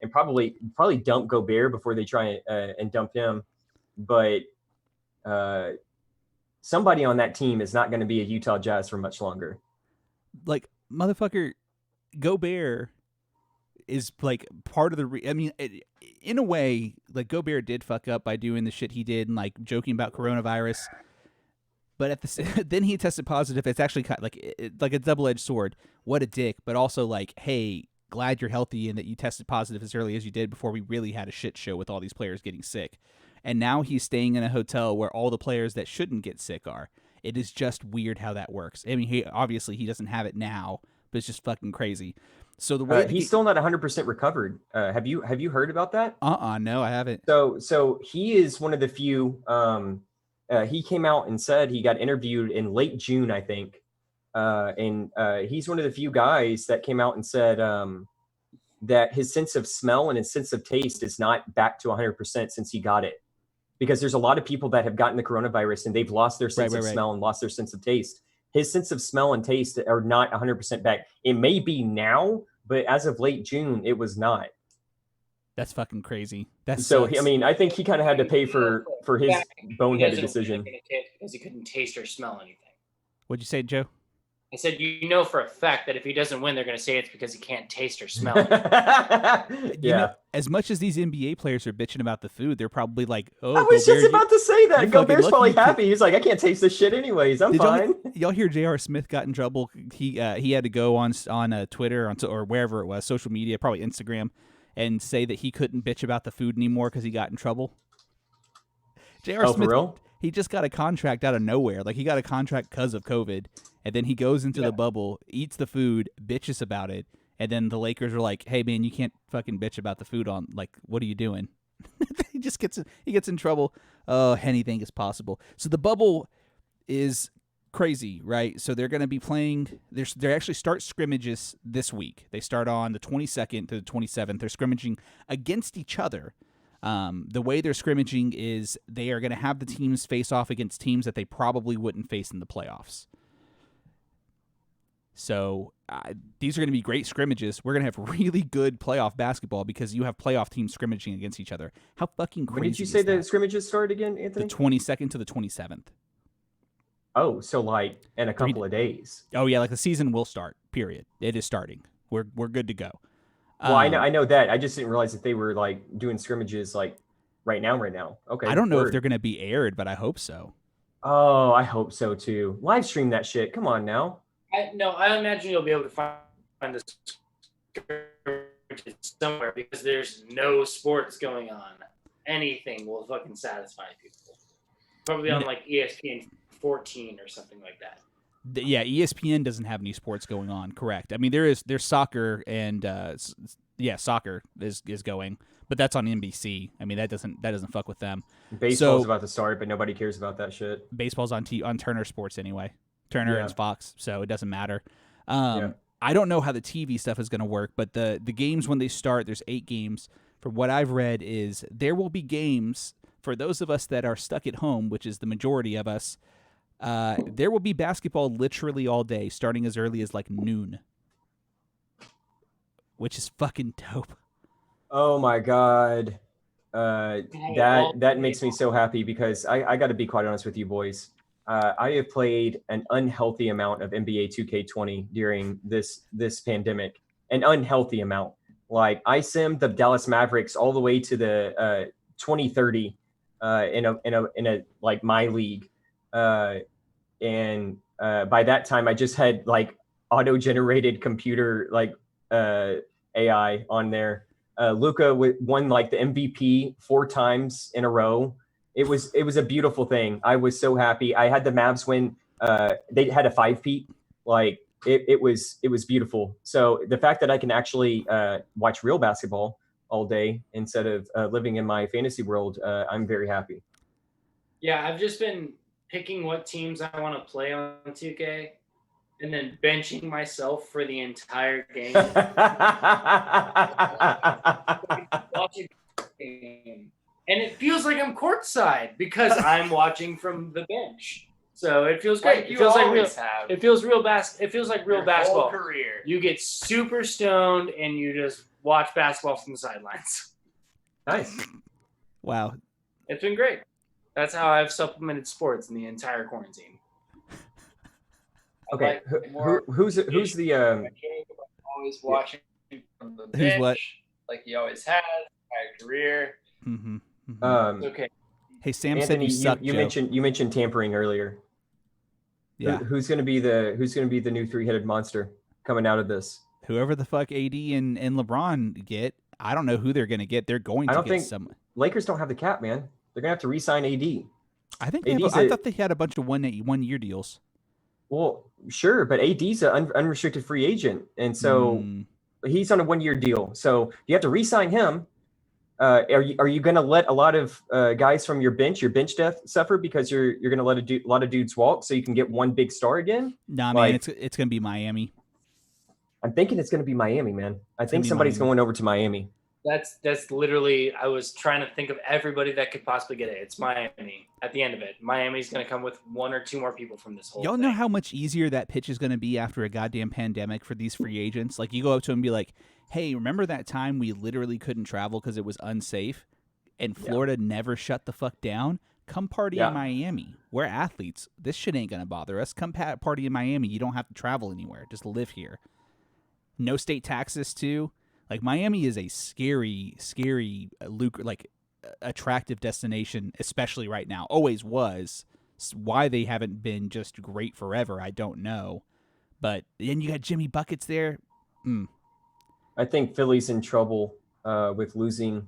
and probably dump Gobert before they try and dump him. But somebody on that team is not going to be a Utah Jazz for much longer. Like, motherfucker, Gobert is like part of the in a way, like Gobert did fuck up by doing the shit he did and like joking about coronavirus. But then he tested positive. It's actually kind of like a double-edged sword. What a dick! But also like, hey, glad you're healthy and that you tested positive as early as you did before we really had a shit show with all these players getting sick. And now he's staying in a hotel where all the players that shouldn't get sick are. It is just weird how that works. I mean, he doesn't have it now, but it's just fucking crazy. So the way he's still not 100% recovered. Have you heard about that? No, I haven't. So he is one of the few. He came out and said he got interviewed in late June, I think, and he's one of the few guys that came out and said that his sense of smell and his sense of taste is not back to 100% since he got it. Because there's a lot of people that have gotten the coronavirus and they've lost their sense of smell and lost their sense of taste. His sense of smell and taste are not 100% back. It may be now, but as of late June, it was not. That's fucking crazy. I think he kind of had to pay for his boneheaded decision. Because he couldn't taste or smell anything. What'd you say, Joe? I said, for a fact that if he doesn't win, they're going to say it's because he can't taste or smell. Yeah. As much as these NBA players are bitching about the food, they're probably like, "Oh, I was just about to say that. Gobert's probably happy. He's like, I can't taste this shit anyways. I'm fine." Y'all hear J.R. Smith got in trouble? He had to go on Twitter or wherever it was, social media, probably Instagram, and say that he couldn't bitch about the food anymore because he got in trouble. J.R. Smith, for real? He just got a contract out of nowhere. Like, he got a contract because of COVID. And then he goes into the bubble, eats the food, bitches about it, and then the Lakers are like, "Hey man, you can't fucking bitch about the food on, like, what are you doing?" He gets in trouble. Oh, anything is possible. So the bubble is crazy, right? So they're going to be playing. They actually start scrimmages this week. They start on the 22nd to the 27th. They're scrimmaging against each other. The way they're scrimmaging is they are going to have the teams face off against teams that they probably wouldn't face in the playoffs. So these are going to be great scrimmages. We're going to have really good playoff basketball because you have playoff teams scrimmaging against each other. How fucking crazy! When did you say the scrimmages start again, Anthony? The 22nd to the 27th. Oh, so like in a couple of days. Oh yeah, like the season will start. Period. It is starting. We're good to go. Well, I know that. I just didn't realize that they were like doing scrimmages like right now. Okay. I don't know if they're going to be aired, but I hope so. Oh, I hope so too. Live stream that shit. Come on now. I imagine you'll be able to find the somewhere because there's no sports going on. Anything will fucking satisfy people. Probably on like ESPN 14 or something like that. Yeah, ESPN doesn't have any sports going on. Correct. I mean, there's soccer and soccer is going, but that's on NBC. I mean, that doesn't fuck with them. Baseball's about to start, but nobody cares about that shit. Baseball's on Turner Sports anyway. Turner and Fox, so it doesn't matter. I don't know how the TV stuff is going to work, but the games when they start, there's 8 games. From what I've read, is there will be games for those of us that are stuck at home, which is the majority of us. There will be basketball literally all day, starting as early as like noon, which is fucking dope. Oh my god, that makes me so happy because I got to be quite honest with you boys. I have played an unhealthy amount of NBA 2K20 during this pandemic, an unhealthy amount. Like I simmed the Dallas Mavericks all the way to the 2030 in a like my league. And by that time, I just had like auto-generated computer like AI on there. Luka won like the MVP 4 times in a row. It was a beautiful thing. I was so happy. I had the Mavs win. They had a 5-peat. Like it was beautiful. So the fact that I can actually watch real basketball all day instead of living in my fantasy world, I'm very happy. Yeah, I've just been picking what teams I want to play on 2K and then benching myself for the entire game. Watching the game. And it feels like I'm courtside because I'm watching from the bench. So it feels great. It feels like real. It feels real It feels like real basketball. Whole career. You get super stoned and you just watch basketball from the sidelines. Nice. Wow. It's been great. That's how I've supplemented sports in the entire quarantine. Okay, who's the always watching from the bench, who's what? Like he always has, entire career. Mm-hmm. Mm-hmm. Okay. Hey, Sam Anthony, said you suck. You mentioned tampering earlier. Yeah. Who's gonna be the new 3-headed monster coming out of this? Whoever the fuck AD and LeBron get, I don't know who they're gonna get. They're going to get some. Lakers don't have the cap, man. They're gonna have to re-sign AD. I think I thought they had a bunch of 1 year deals. Well, sure, but AD's an unrestricted free agent, and so he's on a 1-year deal. So you have to re-sign him. Are you going to let a lot of guys from your bench depth suffer because you're going to let a lot of dudes walk so you can get one big star again? Nah, man, it's going to be Miami. I'm thinking it's going to be Miami, man. I think somebody's going over to Miami. That's literally, I was trying to think of everybody that could possibly get it. It's Miami at the end of it. Miami's going to come with 1 or 2 more people from this whole Y'all thing. know how much easier that pitch is going to be after a goddamn pandemic for these free agents? Like, you go up to them and be like, hey, remember that time we literally couldn't travel because it was unsafe and Florida never shut the fuck down? Come party in Miami. We're athletes. This shit ain't going to bother us. Come party in Miami. You don't have to travel anywhere. Just live here. No state taxes, too. Like, Miami is a scary, attractive destination, especially right now. Always was. Why they haven't been just great forever, I don't know. But then you got Jimmy Buckets there. I think Philly's in trouble with losing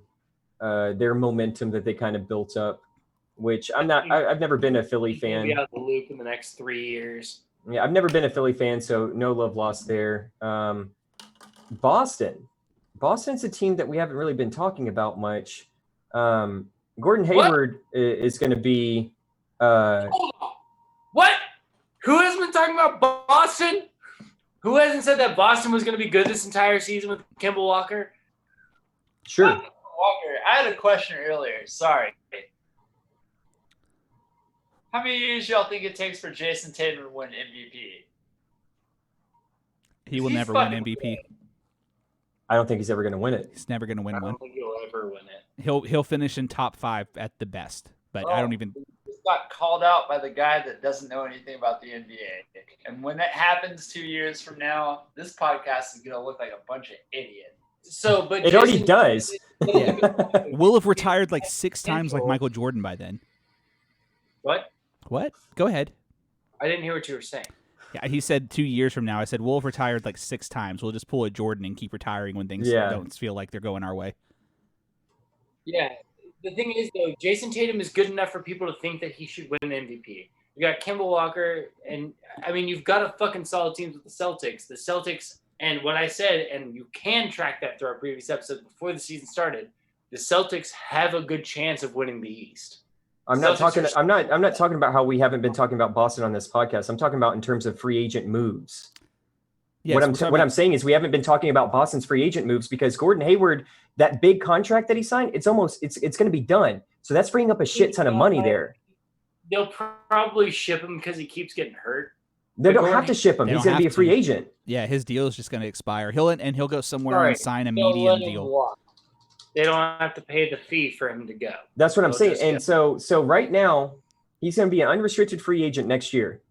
their momentum that they kind of built up, which I've never been a Philly fan. Be out of the loop in the next 3 years. Yeah, I've never been a Philly fan, so no love lost there. Boston's a team that we haven't really been talking about much. Gordon Hayward is going to be. Hold on. What? Who has been talking about Boston? Who hasn't said that Boston was going to be good this entire season with Kemba Walker? Sure. Walker, I had a question earlier. Sorry. How many years y'all think it takes for Jason Tatum to win MVP? He will never win MVP. I don't think he's ever going to win it. He's never going to win one. I don't think he'll ever win it. He'll finish in top 5 at the best, but I don't even. He just got called out by the guy that doesn't know anything about the NBA. And when that happens 2 years from now, this podcast is going to look like a bunch of idiots. So, but it already does. Yeah. We'll have retired like 6 times like Michael Jordan by then. What? What? Go ahead. I didn't hear what you were saying. Yeah, he said 2 years from now. I said we'll have retired like 6 times. We'll just pull a Jordan and keep retiring when things don't feel like they're going our way. Yeah. The thing is, though, Jason Tatum is good enough for people to think that he should win the MVP. You got Kemba Walker, and I mean, you've got a fucking solid team with the Celtics. The Celtics, and what I said, and you can track that through our previous episode before the season started. The Celtics have a good chance of winning the East. I'm not talking about how we haven't been talking about Boston on this podcast. I'm talking about in terms of free agent moves. Yes, what I'm saying is we haven't been talking about Boston's free agent moves because Gordon Hayward, that big contract that he signed, it's going to be done. So that's freeing up a shit ton of money there. They'll probably ship him because he keeps getting hurt. They don't have to ship him. He's going to be a free agent. Yeah, his deal is just going to expire. He'll go somewhere and sign a medium deal. They don't have to pay the fee for him to go. That's what I'm saying. And so right now, he's going to be an unrestricted free agent next year.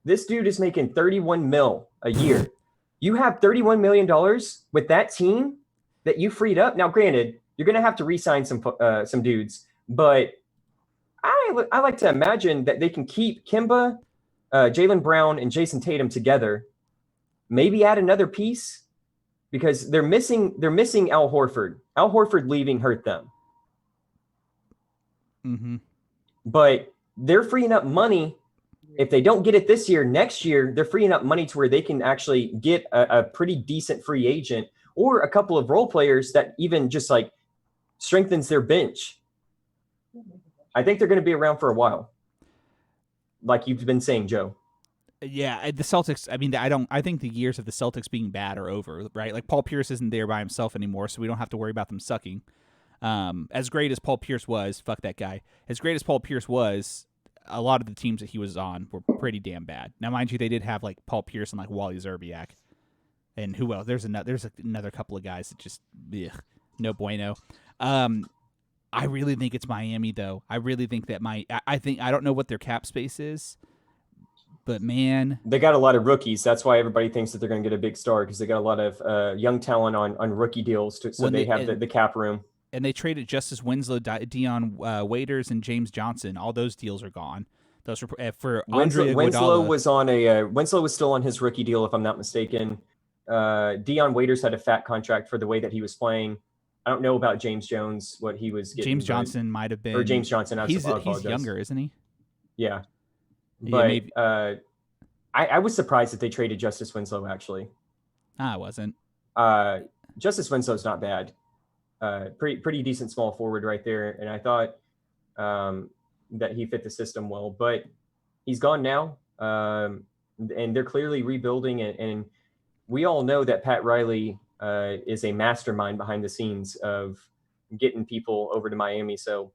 This dude is making $31 million a year. You have $31 million with that team that you freed up. Now, granted, you're going to have to re-sign some dudes, but I like to imagine that they can keep Kemba, Jaylen Brown, and Jason Tatum together. Maybe add another piece because they're missing Al Horford. Al Horford leaving hurt them. Mm-hmm. But they're freeing up money. If they don't get it this year, next year, they're freeing up money to where they can actually get a pretty decent free agent or a couple of role players that even just like strengthens their bench. I think they're going to be around for a while. Like you've been saying, Joe. Yeah, the Celtics, I mean, I think the years of the Celtics being bad are over, right? Like Paul Pierce isn't there by himself anymore, so we don't have to worry about them sucking. As great as Paul Pierce was, fuck that guy. As great as Paul Pierce was, a lot of the teams that he was on were pretty damn bad. Now, mind you, they did have like Paul Pierce and like Wally Zerbiak. And who else? There's another couple of guys that just no bueno. I really think it's Miami though. I really think that I don't know what their cap space is, but man, they got a lot of rookies. That's why everybody thinks that they're going to get a big star because they got a lot of young talent on rookie deals, so they have the cap room. And they traded Justice Winslow, Dion Waiters, and James Johnson. All those deals are gone. Those were for Andre Iguodala. Winslow was still on his rookie deal, if I'm not mistaken. Dion Waiters had a fat contract for the way that he was playing. I don't know about James Jones, what he was getting. James Johnson might have been. Or James Johnson. He's younger, isn't he? Yeah. But I was surprised that they traded Justice Winslow, actually. I wasn't. Justice Winslow's not bad. Pretty decent small forward right there. And I thought that he fit the system well. But he's gone now. And they're clearly rebuilding. And we all know that Pat Riley is a mastermind behind the scenes of getting people over to Miami. So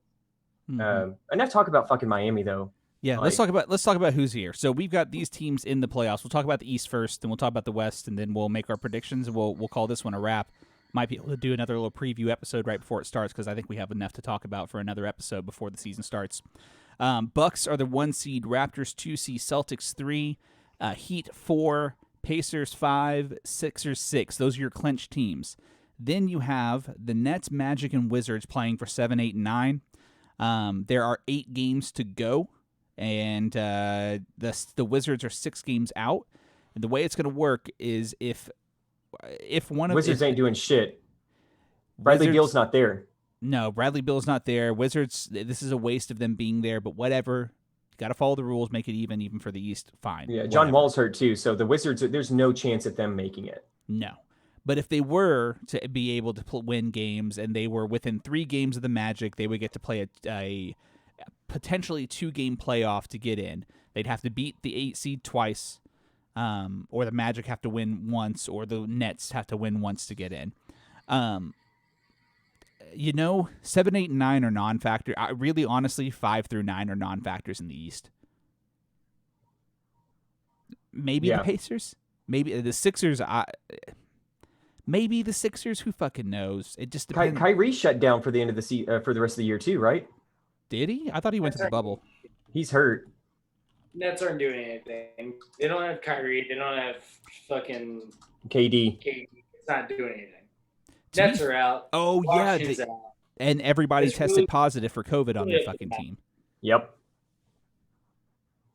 enough talk about fucking Miami, though. Yeah, let's talk about who's here. So we've got these teams in the playoffs. We'll talk about the East first, then we'll talk about the West, and then we'll make our predictions, and we'll call this one a wrap. Might be able to do another little preview episode right before it starts because I think we have enough to talk about for another episode before the season starts. Bucks are the 1 seed, Raptors 2 seed, Celtics 3, Heat 4, Pacers 5, Sixers 6. Those are your clinched teams. Then you have the Nets, Magic, and Wizards playing for 7, 8, and 9. There are 8 games to go. And the Wizards are 6 games out. And the way it's going to work is if one of Wizards ain't doing shit. Bradley Beal's not there. No, Bradley Beal's not there. Wizards, this is a waste of them being there. But whatever, got to follow the rules, make it even for the East. Fine. Yeah, John Wall's hurt too, so the Wizards, there's no chance at them making it. No. But if they were to be able to win games and they were within 3 games of the Magic, they would get to play a potentially 2-game playoff to get in. They'd have to beat the 8 seed twice, or the Magic have to win once, or the Nets have to win once to get in. 7, 8, and 9 are non-factor. Really, honestly, 5 through 9 are non-factors in the East. Maybe the Pacers, maybe the Sixers. Maybe the Sixers. Who fucking knows? It just depends. Kyrie shut down for the end of for the rest of the year too, right? Did he? I thought he went to the bubble. He's hurt. Nets aren't doing anything. They don't have Kyrie. They don't have fucking KD. It's not doing anything. Nets are out. Oh, Washington's yeah. out. And everybody tested positive for COVID on their fucking team. Yep.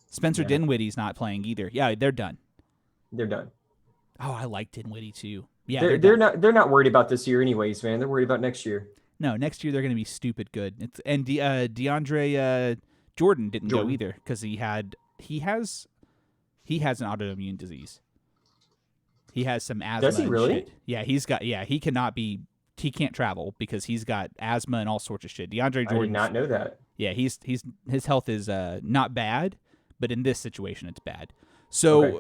Spencer Dinwiddie's not playing either. Yeah, they're done. They're done. Oh, I like Dinwiddie too. Yeah, they're not worried about this year anyways, man. They're worried about next year. No, next year they're going to be stupid good. DeAndre Jordan didn't go either because he has an autoimmune disease. He has some asthma. Does he really? Shit. Yeah, he can't travel because he's got asthma and all sorts of shit. DeAndre Jordan. I did not know that. Yeah, his health is not bad, but in this situation it's bad. So, okay.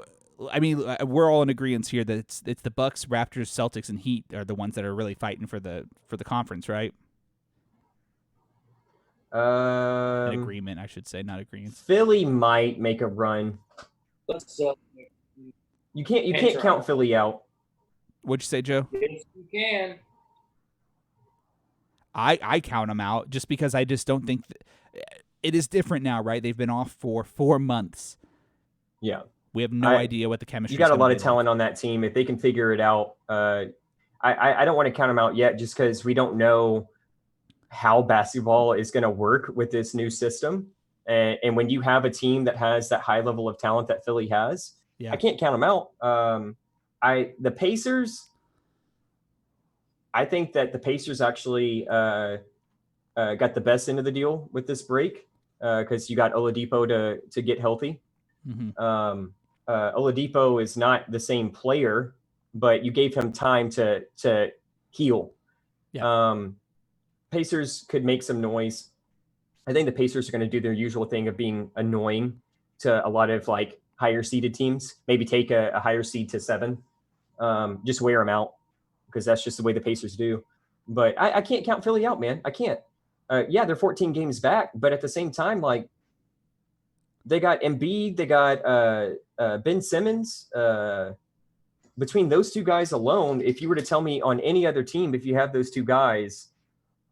I mean, we're all in agreement here that it's the Bucks, Raptors, Celtics, and Heat are the ones that are really fighting for the conference, right? An agreement, I should say, not agreement. Philly might make a run. You can't count Philly out. What'd you say, Joe? Yes, you can. I count them out just because I just don't think it is different now, right? They've been off for 4 months. Yeah. We have no idea what the chemistry is. You got a lot of talent on that team. If they can figure it out, I don't want to count them out yet just because we don't know how basketball is going to work with this new system. And when you have a team that has that high level of talent that Philly has, I can't count them out. The Pacers, I think that the Pacers actually got the best end of the deal with this break because you got Oladipo to get healthy. Mm-hmm. Oladipo is not the same player, but you gave him time to heal. Yeah. Pacers could make some noise. I think the Pacers are going to do their usual thing of being annoying to a lot of like higher seeded teams. Maybe take a higher seed to 7. Just wear them out because that's just the way the Pacers do. But I can't count Philly out, man. I can't. They're 14 games back, but at the same time, like they got Embiid, they got Ben Simmons. Between those two guys alone, if you were to tell me on any other team, if you have those two guys,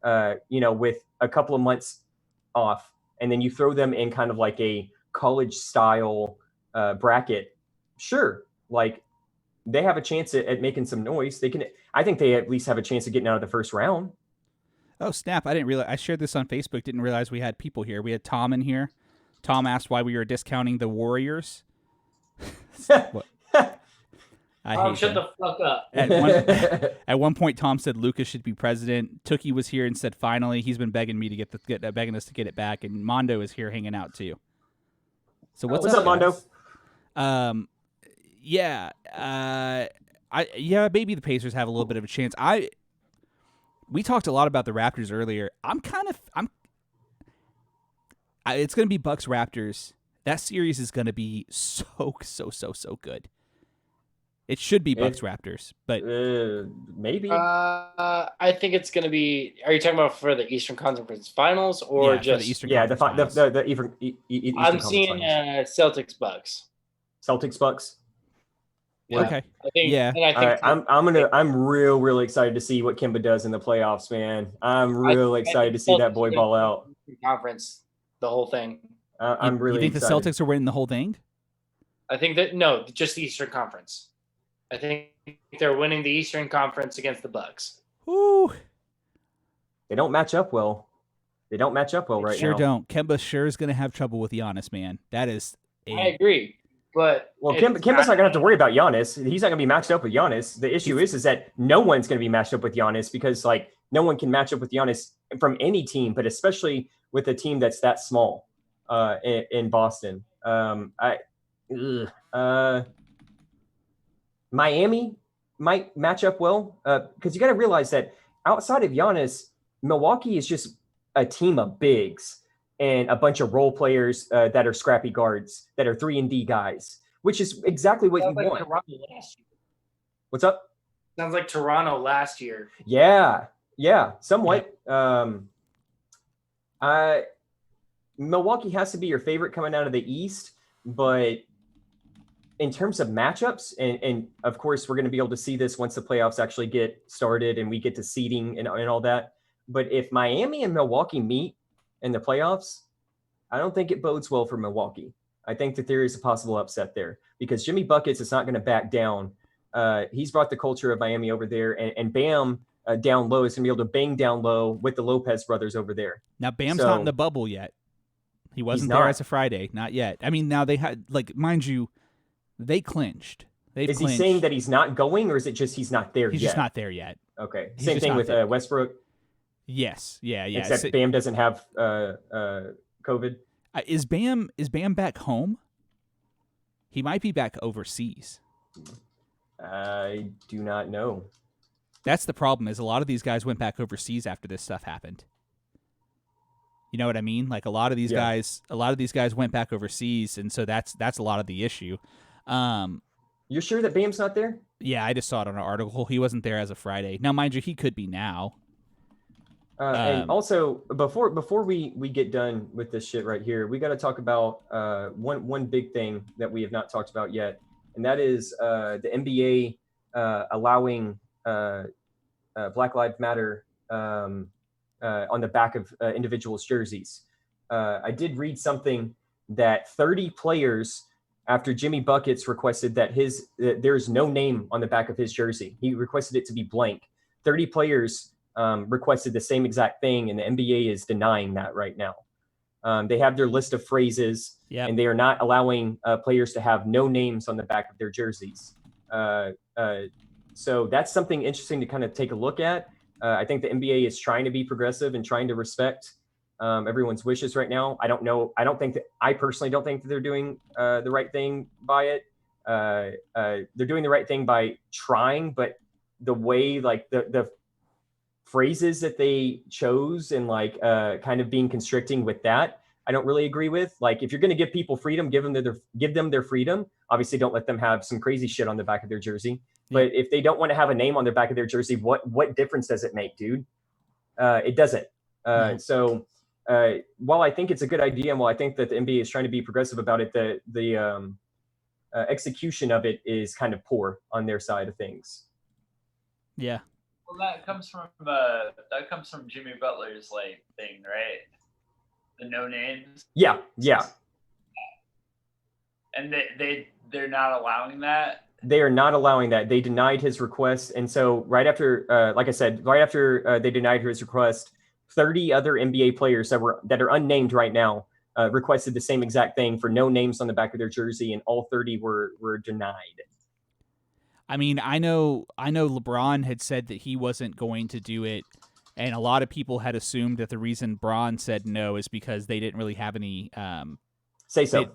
with a couple of months off, and then you throw them in kind of like a college style bracket, sure, like they have a chance at making some noise. I think they at least have a chance of getting out of the first round. Oh, snap. I didn't realize. I shared this on Facebook. Didn't realize we had people here. We had Tom in here. Tom asked why we were discounting the Warriors. What? Shut the fuck up. At one point, Tom said Lucas should be president. Tookie was here and said finally. He's been begging me to begging us to get it back, and Mondo is here hanging out too. So what's up, Mondo? Maybe the Pacers have a little bit of a chance. We talked a lot about the Raptors earlier. It's going to be Bucks Raptors. That series is going to be so good. It should be Bucks Raptors, but maybe. I think it's going to be. Are you talking about for the Eastern Conference Finals or just the Eastern Conference Finals? The Eastern I'm seeing Celtics Bucks. Celtics Bucks. Yeah. Okay. I think, yeah. And I think I'm really excited to see what Kemba does in the playoffs, man. I'm really excited to see that boy ball out. Conference, the whole thing. I'm really. You think excited. the Celtics are winning the whole thing? I think just the Eastern Conference. I think they're winning the Eastern Conference against the Bucks. Ooh. They don't match up well. Right now. Sure don't. Kemba sure is going to have trouble with Giannis, man. That is. I agree. But Kemba's not going to have to worry about Giannis. He's not going to be matched up with Giannis. The issue is that no one's going to be matched up with Giannis because like no one can match up with Giannis from any team, but especially with a team that's that small in Boston. Miami might match up well because you got to realize that outside of Giannis, Milwaukee is just a team of bigs and a bunch of role players that are scrappy guards that are 3-and-D guys, which is exactly what you want. Toronto last year. What's up? Sounds like Toronto last year. Yeah, somewhat. Milwaukee has to be your favorite coming out of the East, but in terms of matchups, and of course, we're going to be able to see this once the playoffs actually get started and we get to seeding and all that. But if Miami and Milwaukee meet in the playoffs, I don't think it bodes well for Milwaukee. I think that there is a possible upset there because Jimmy Buckets is not going to back down. He's brought the culture of Miami over there, and Bam down low is going to be able to bang down low with the Lopez brothers over there. Now, Bam's not in the bubble yet. He wasn't there as of Friday. Not yet. I mean, now they had, like, mind you, they clinched. Is he saying that he's not going, or is it just he's not there yet? He's just not there yet. Okay. He's Same just thing not with there. Westbrook. Yes. Yeah. Except Bam doesn't have COVID. Is Bam back home? He might be back overseas. I do not know. That's the problem. Is a lot of these guys went back overseas after this stuff happened. You know what I mean? Like a lot of these guys went back overseas, and so that's a lot of the issue. You're sure that Bam's not there? Yeah, I just saw it on an article. He wasn't there as of Friday. Now, mind you, he could be now. And also, before we get done with this shit right here, we got to talk about one big thing that we have not talked about yet, and that is the NBA allowing Black Lives Matter on the back of individuals' jerseys. I did read something that 30 players, after Jimmy Buckets requested that there's no name on the back of his jersey, he requested it to be blank. 30 players requested the same exact thing, and the NBA is denying that right now. They have their list of phrases, and they are not allowing players to have no names on the back of their jerseys. So that's something interesting to kind of take a look at. I think the NBA is trying to be progressive and trying to respect everyone's wishes right now. I personally don't think that they're doing the right thing by it. They're doing the right thing by trying, but the way like the phrases that they chose and like kind of being constricting with that, I don't really agree with. Like, if you're going to give people freedom, give them their freedom. Obviously, don't let them have some crazy shit on the back of their jersey. But if they don't want to have a name on the back of their jersey, what difference does it make, dude? It doesn't. So while I think it's a good idea, and while I think that the NBA is trying to be progressive about it, the execution of it is kind of poor on their side of things. Yeah. Well, that comes from Jimmy Butler's like thing, right? The no names. Yeah. And they're not allowing that. They are not allowing that. They denied his request, and so right after, like I said, right after they denied his request, 30 other NBA players that are unnamed right now requested the same exact thing for no names on the back of their jersey, and all 30 were denied. I mean, I know LeBron had said that he wasn't going to do it, and a lot of people had assumed that the reason Bron said no is because they didn't really have any say so.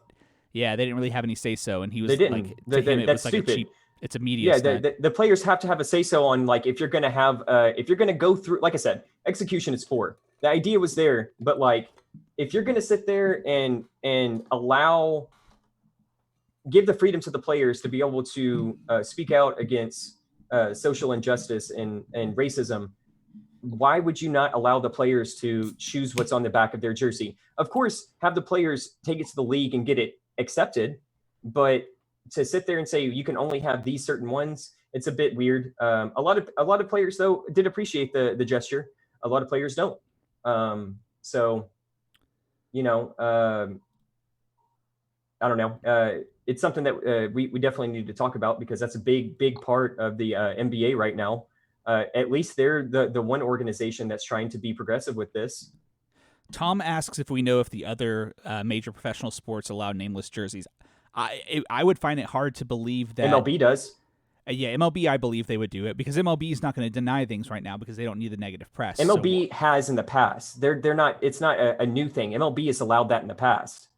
They didn't really have any say so, and he was they didn't. Like, to him, it that's was like stupid. It's a media stunt. The players have to have a say so on like if you're gonna have if you're gonna go through, like I said, execution is poor. The idea was there, but like if you're gonna sit there and give the freedom to the players to be able to speak out against social injustice and racism, why would you not allow the players to choose what's on the back of their jersey? Of course, have the players take it to the league and get it accepted, but to sit there and say you can only have these certain ones, it's a bit weird. A lot of players though did appreciate the gesture. A lot of players don't. So, you know, I don't know. It's something that we definitely need to talk about because that's a big part of the NBA right now. At least they're the one organization that's trying to be progressive with this. Tom asks if we know if the other major professional sports allow nameless jerseys. I would find it hard to believe that MLB does. MLB, I believe they would do it because MLB is not going to deny things right now because they don't need the negative press. MLB has in the past. They're not. It's not a new thing. MLB has allowed that in the past.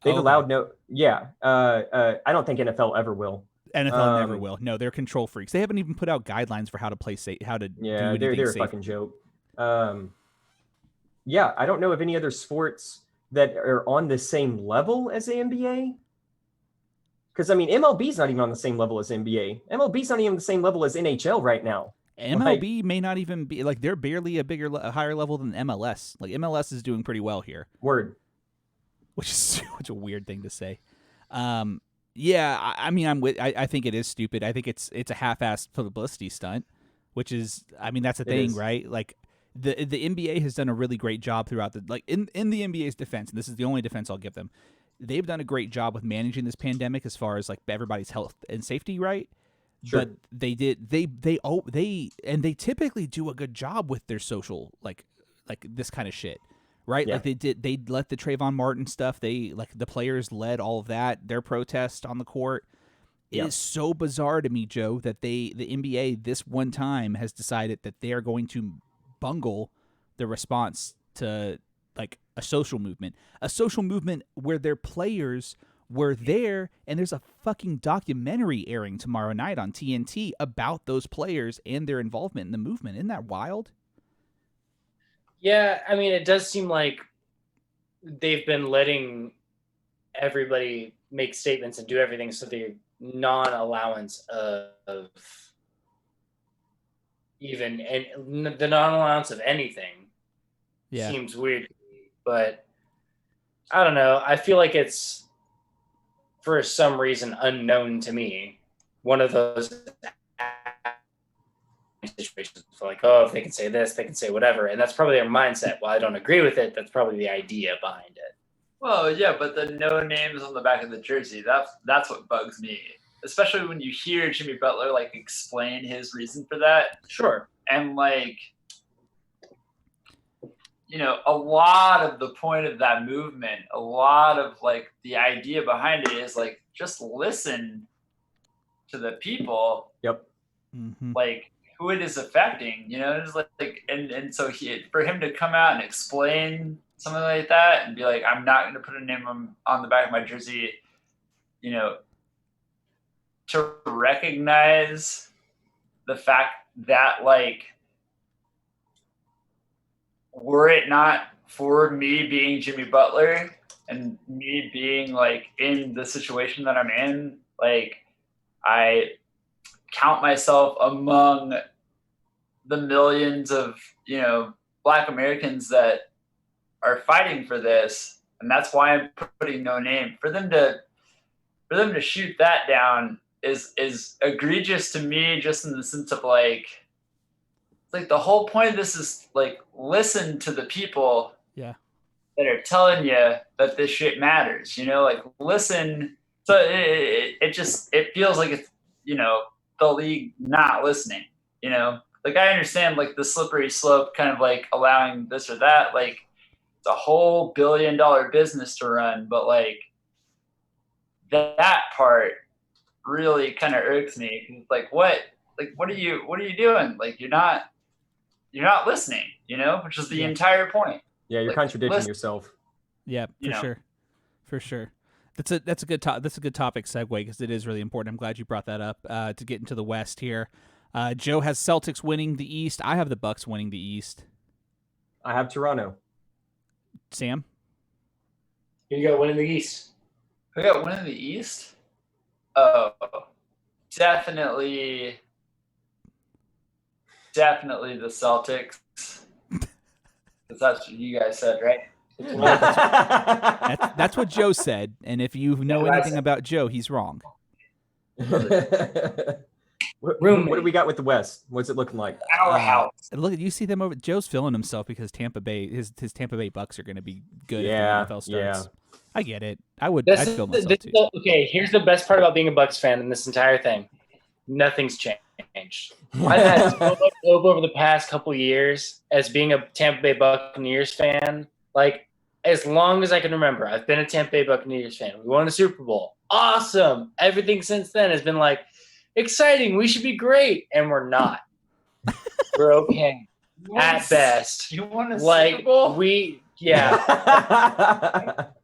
They've allowed no. Yeah. I don't think NFL ever will. NFL never will. No, they're control freaks. They haven't even put out guidelines for how to play safe. How to do anything they're safe. A fucking joke. Yeah, I don't know of any other sports that are on the same level as the NBA. Because, I mean, MLB's not even on the same level as NBA. MLB's not even on the same level as NHL right now. MLB may not even be, like, they're barely a higher level than MLS. Like, MLS is doing pretty well here. Word. Which is such a weird thing to say. Yeah, I mean, I think it is stupid. I think it's a half-assed publicity stunt, which is, I mean, that's the thing, right? Like, the NBA has done a really great job throughout in the NBA's defense, and this is the only defense I'll give them. They've done a great job with managing this pandemic as far as like everybody's health and safety, right? Sure. But they typically do a good job with their social like this kind of shit, right? Yeah. Like they let the Trayvon Martin stuff. They like the players led all of that, their protest on the court. It is so bizarre to me, Joe, that the NBA this one time has decided that they are going to bungle the response to like a social movement where their players were there, and there's a fucking documentary airing tomorrow night on TNT about those players and their involvement in the movement. Isn't that wild? Yeah, I mean, it does seem like they've been letting everybody make statements and do everything so the non-allowance of even and the non-allowance of anything seems weird to me. But I don't know. I feel like it's for some reason unknown to me. One of those situations like, oh, if they can say this, they can say whatever, and that's probably their mindset. While I don't agree with it, that's probably the idea behind it. Well, yeah, but the no names on the back of the jersey, that's what bugs me. Especially when you hear Jimmy Butler like explain his reason for that. Sure. And like, you know, a lot of the point of that movement, a lot of like the idea behind it is like just listen to the people. Yep. Mm-hmm. Like who it is affecting, you know, it's like and so for him to come out and explain something like that and be like, I'm not going to put a name on the back of my jersey, you know, to recognize the fact that, like, were it not for me being Jimmy Butler and me being, like, in the situation that I'm in, like, I count myself among the millions of, you know, Black Americans that are fighting for this, and that's why I'm putting no name. For them to shoot that down is egregious to me, just in the sense of like the whole point of this is like listen to the people that are telling you that this shit matters, you know, like listen. So it feels like it's, you know, the league not listening, you know, like I understand like the slippery slope kind of like allowing this or that, like it's a whole $1 billion business to run, but like that part really kind of irks me. Like what are you doing? Like you're not listening, you know, which is the entire point. Yeah, you're like, contradicting yourself. Yeah, for sure. That's a good topic segue because it is really important. I'm glad you brought that up to get into the West here. Joe has Celtics winning the East. I have the Bucks winning the East. I have Toronto. Sam? Here you go, winning the East. Who got winning the East? Oh, definitely the Celtics. Because that's what you guys said, right? That's what Joe said, and if you know anything about Joe, he's wrong. What do we got with the West? What's it looking like? Our house. Look, you see them over. Joe's feeling himself because Tampa Bay, his Tampa Bay Bucks are going to be good if the NFL starts. Yeah. I get it. I'd feel myself too. Okay, here's the best part about being a Bucks fan in this entire thing. Nothing's changed. I've had so much hope over the past couple years as being a Tampa Bay Buccaneers fan. Like, as long as I can remember, I've been a Tampa Bay Buccaneers fan. We won a Super Bowl. Awesome. Everything since then has been like, exciting. We should be great. And we're not. We're okay. At best. You won a Super Bowl? Yeah.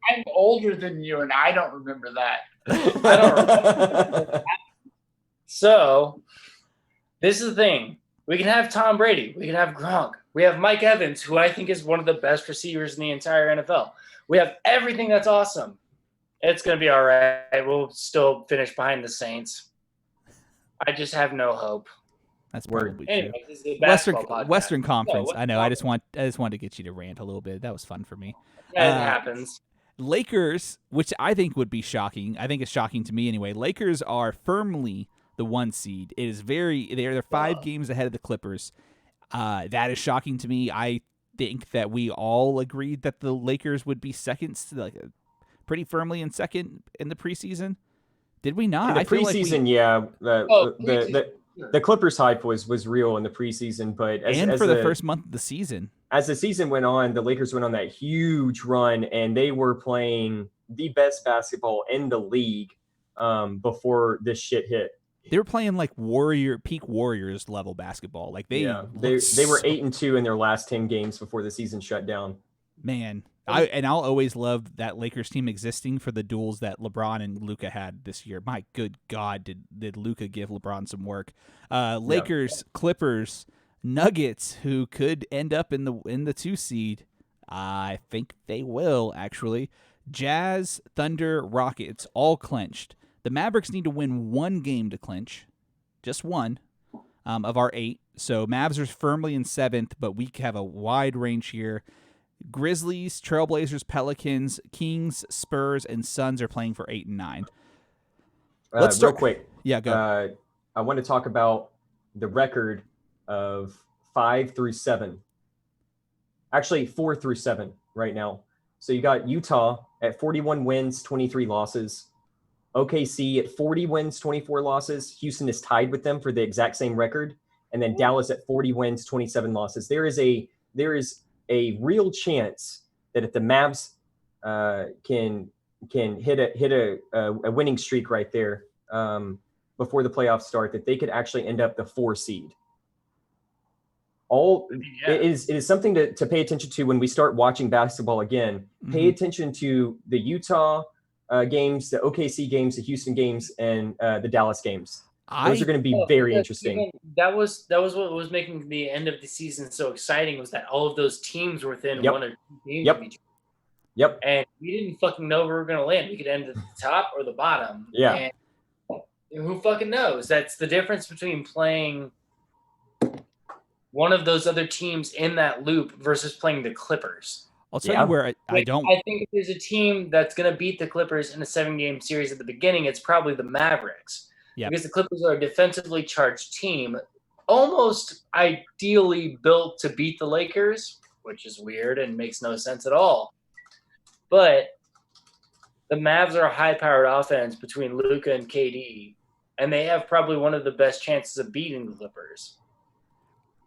I'm older than you, and I don't remember that. I don't remember that. So, this is the thing. We can have Tom Brady. We can have Gronk. We have Mike Evans, who I think is one of the best receivers in the entire NFL. We have everything that's awesome. It's going to be all right. We'll still finish behind the Saints. I just have no hope. That's probably anyway, true. This is the Western Conference. I know. I just wanted to get you to rant a little bit. That was fun for me. Yeah, it happens. Lakers, which I think would be shocking. I think it's shocking to me anyway. Lakers are firmly the 1 seed. It is they're 5 games ahead of the Clippers. That is shocking to me. I think that we all agreed that the Lakers would be second, like pretty firmly in second in the preseason. Did we not? In the preseason, the Clippers hype was real in the preseason, but as the first month of the season. As the season went on, the Lakers went on that huge run, and they were playing the best basketball in the league. before this shit hit. They were playing like peak Warriors level basketball. Like they were 8-2 in their last 10 games before the season shut down. Man, I'll always love that Lakers team existing for the duels that LeBron and Luka had this year. My good God, did Luka give LeBron some work? Lakers, Clippers, Nuggets, who could end up in the 2 seed. I think they will actually. Jazz, Thunder, Rockets, all clinched. The Mavericks need to win 1 game to clinch, just 1 of our 8. So Mavs are firmly in 7th, but we have a wide range here. Grizzlies, Trailblazers, Pelicans, Kings, Spurs, and Suns are playing for 8 and 9. Let's start real quick. Yeah, go. I want to talk about the record of 5 through 7. Actually, 4 through 7 right now. So you got Utah at 41 wins, 23 losses. OKC at 40 wins, 24 losses. Houston is tied with them for the exact same record. And then Dallas at 40 wins, 27 losses. There is a real chance that if the Mavs can hit a winning streak right there before the playoffs start, that they could actually end up the 4 seed. It is something to pay attention to when we start watching basketball again. Mm-hmm. Pay attention to the Utah games, the OKC games, the Houston games, and the Dallas games. Those are going to be very interesting. That was what was making the end of the season so exciting, was that all of those teams were within 1 or 2 games of each other. Yep. And we didn't fucking know where we were going to land. We could end at the top or the bottom. Yeah. And who fucking knows? That's the difference between playing one of those other teams in that loop versus playing the Clippers. I'll tell you where I don't. I think if there's a team that's going to beat the Clippers in a 7-game series at the beginning, it's probably the Mavericks. Yeah. Because the Clippers are a defensively charged team, almost ideally built to beat the Lakers, which is weird and makes no sense at all. But the Mavs are a high-powered offense between Luka and KD, and they have probably one of the best chances of beating the Clippers.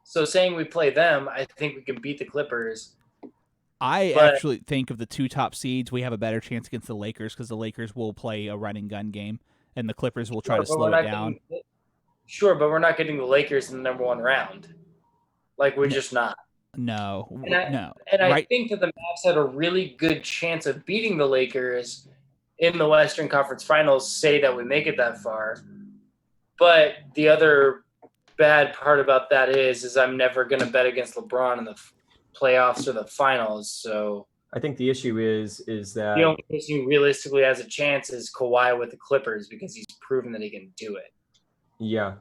So saying we play them, I think we can beat the Clippers. I actually think of the 2 top seeds, we have a better chance against the Lakers because the Lakers will play a run and gun game, and the Clippers will try to slow it down. Sure, but we're not getting the Lakers in the number 1 round. Like, we're just not. No. I think that the Mavs had a really good chance of beating the Lakers in the Western Conference Finals, say that we make it that far. But the other bad part about that is I'm never going to bet against LeBron in the playoffs or the finals. So I think the issue is that the only person who realistically has a chance is Kawhi with the Clippers because he's proven that he can do it. Yeah.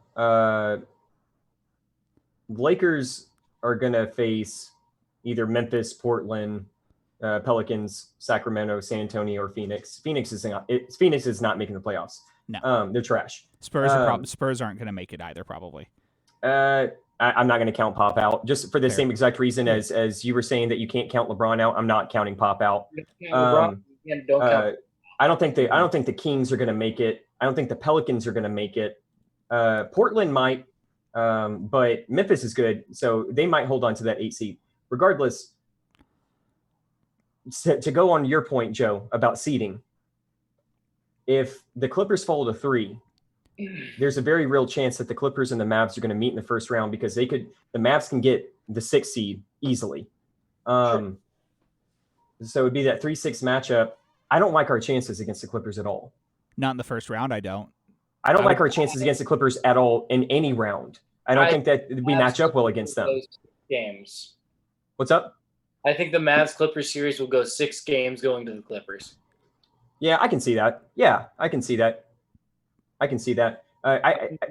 Lakers are going to face either Memphis, Portland, Pelicans, Sacramento, San Antonio, or Phoenix. Phoenix is not making the playoffs. No. They're trash. Spurs aren't going to make it either, probably. I'm not going to count Pop out just for the same exact reason as you were saying that you can't count LeBron out. I'm not counting Pop out. Don't count. I don't think the Kings are going to make it. I don't think the Pelicans are going to make it. Portland might, but Memphis is good, so they might hold on to that 8 seed. Regardless, to go on your point, Joe, about seeding, if the Clippers fall to 3, there's a very real chance that the Clippers and the Mavs are going to meet in the first round because the Mavs can get the 6th seed easily. So it'd be that 3-6 matchup. I don't like our chances against the Clippers at all. Not in the first round, I don't. I don't like our chances against the Clippers at all in any round. I don't think that we match up well against them. Games. What's up? I think the Mavs-Clippers series will go 6 games going to the Clippers. Yeah, I can see that. I can see that.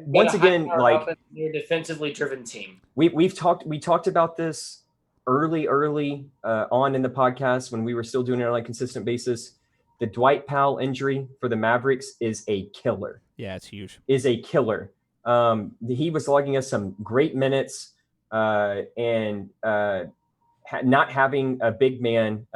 Once again, like, they're a defensively driven team. We talked about this early on in the podcast when we were still doing it on a consistent basis. The Dwight Powell injury for the Mavericks is a killer. Yeah, it's huge. Is a killer. He was logging us some great minutes, and not having a big man,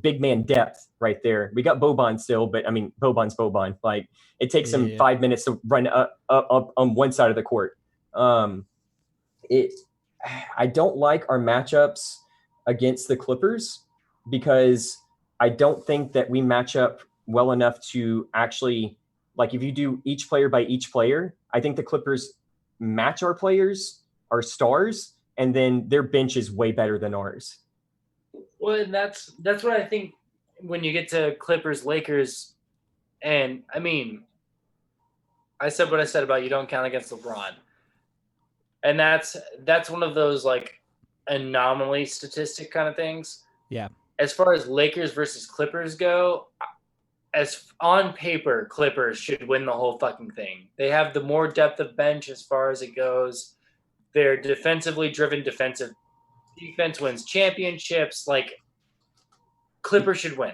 big man depth right there. We got Boban still, but I mean, Boban's Boban. Like, it takes him 5 minutes to run up on one side of the court. I don't like our matchups against the Clippers because I don't think that we match up well enough to actually Like if you do each player by each player, I think the Clippers match our players, our stars, and then their bench is way better than ours. Well, and that's what I think when you get to Clippers, Lakers, and I mean, I said what I said about you don't count against LeBron, and that's one of those like anomaly statistic kind of things. Yeah. As far as Lakers versus Clippers go, as on paper, Clippers should win the whole fucking thing. They have the more depth of bench as far as it goes. They're defensively driven. Defensive defense wins championships. Like, Clippers should win.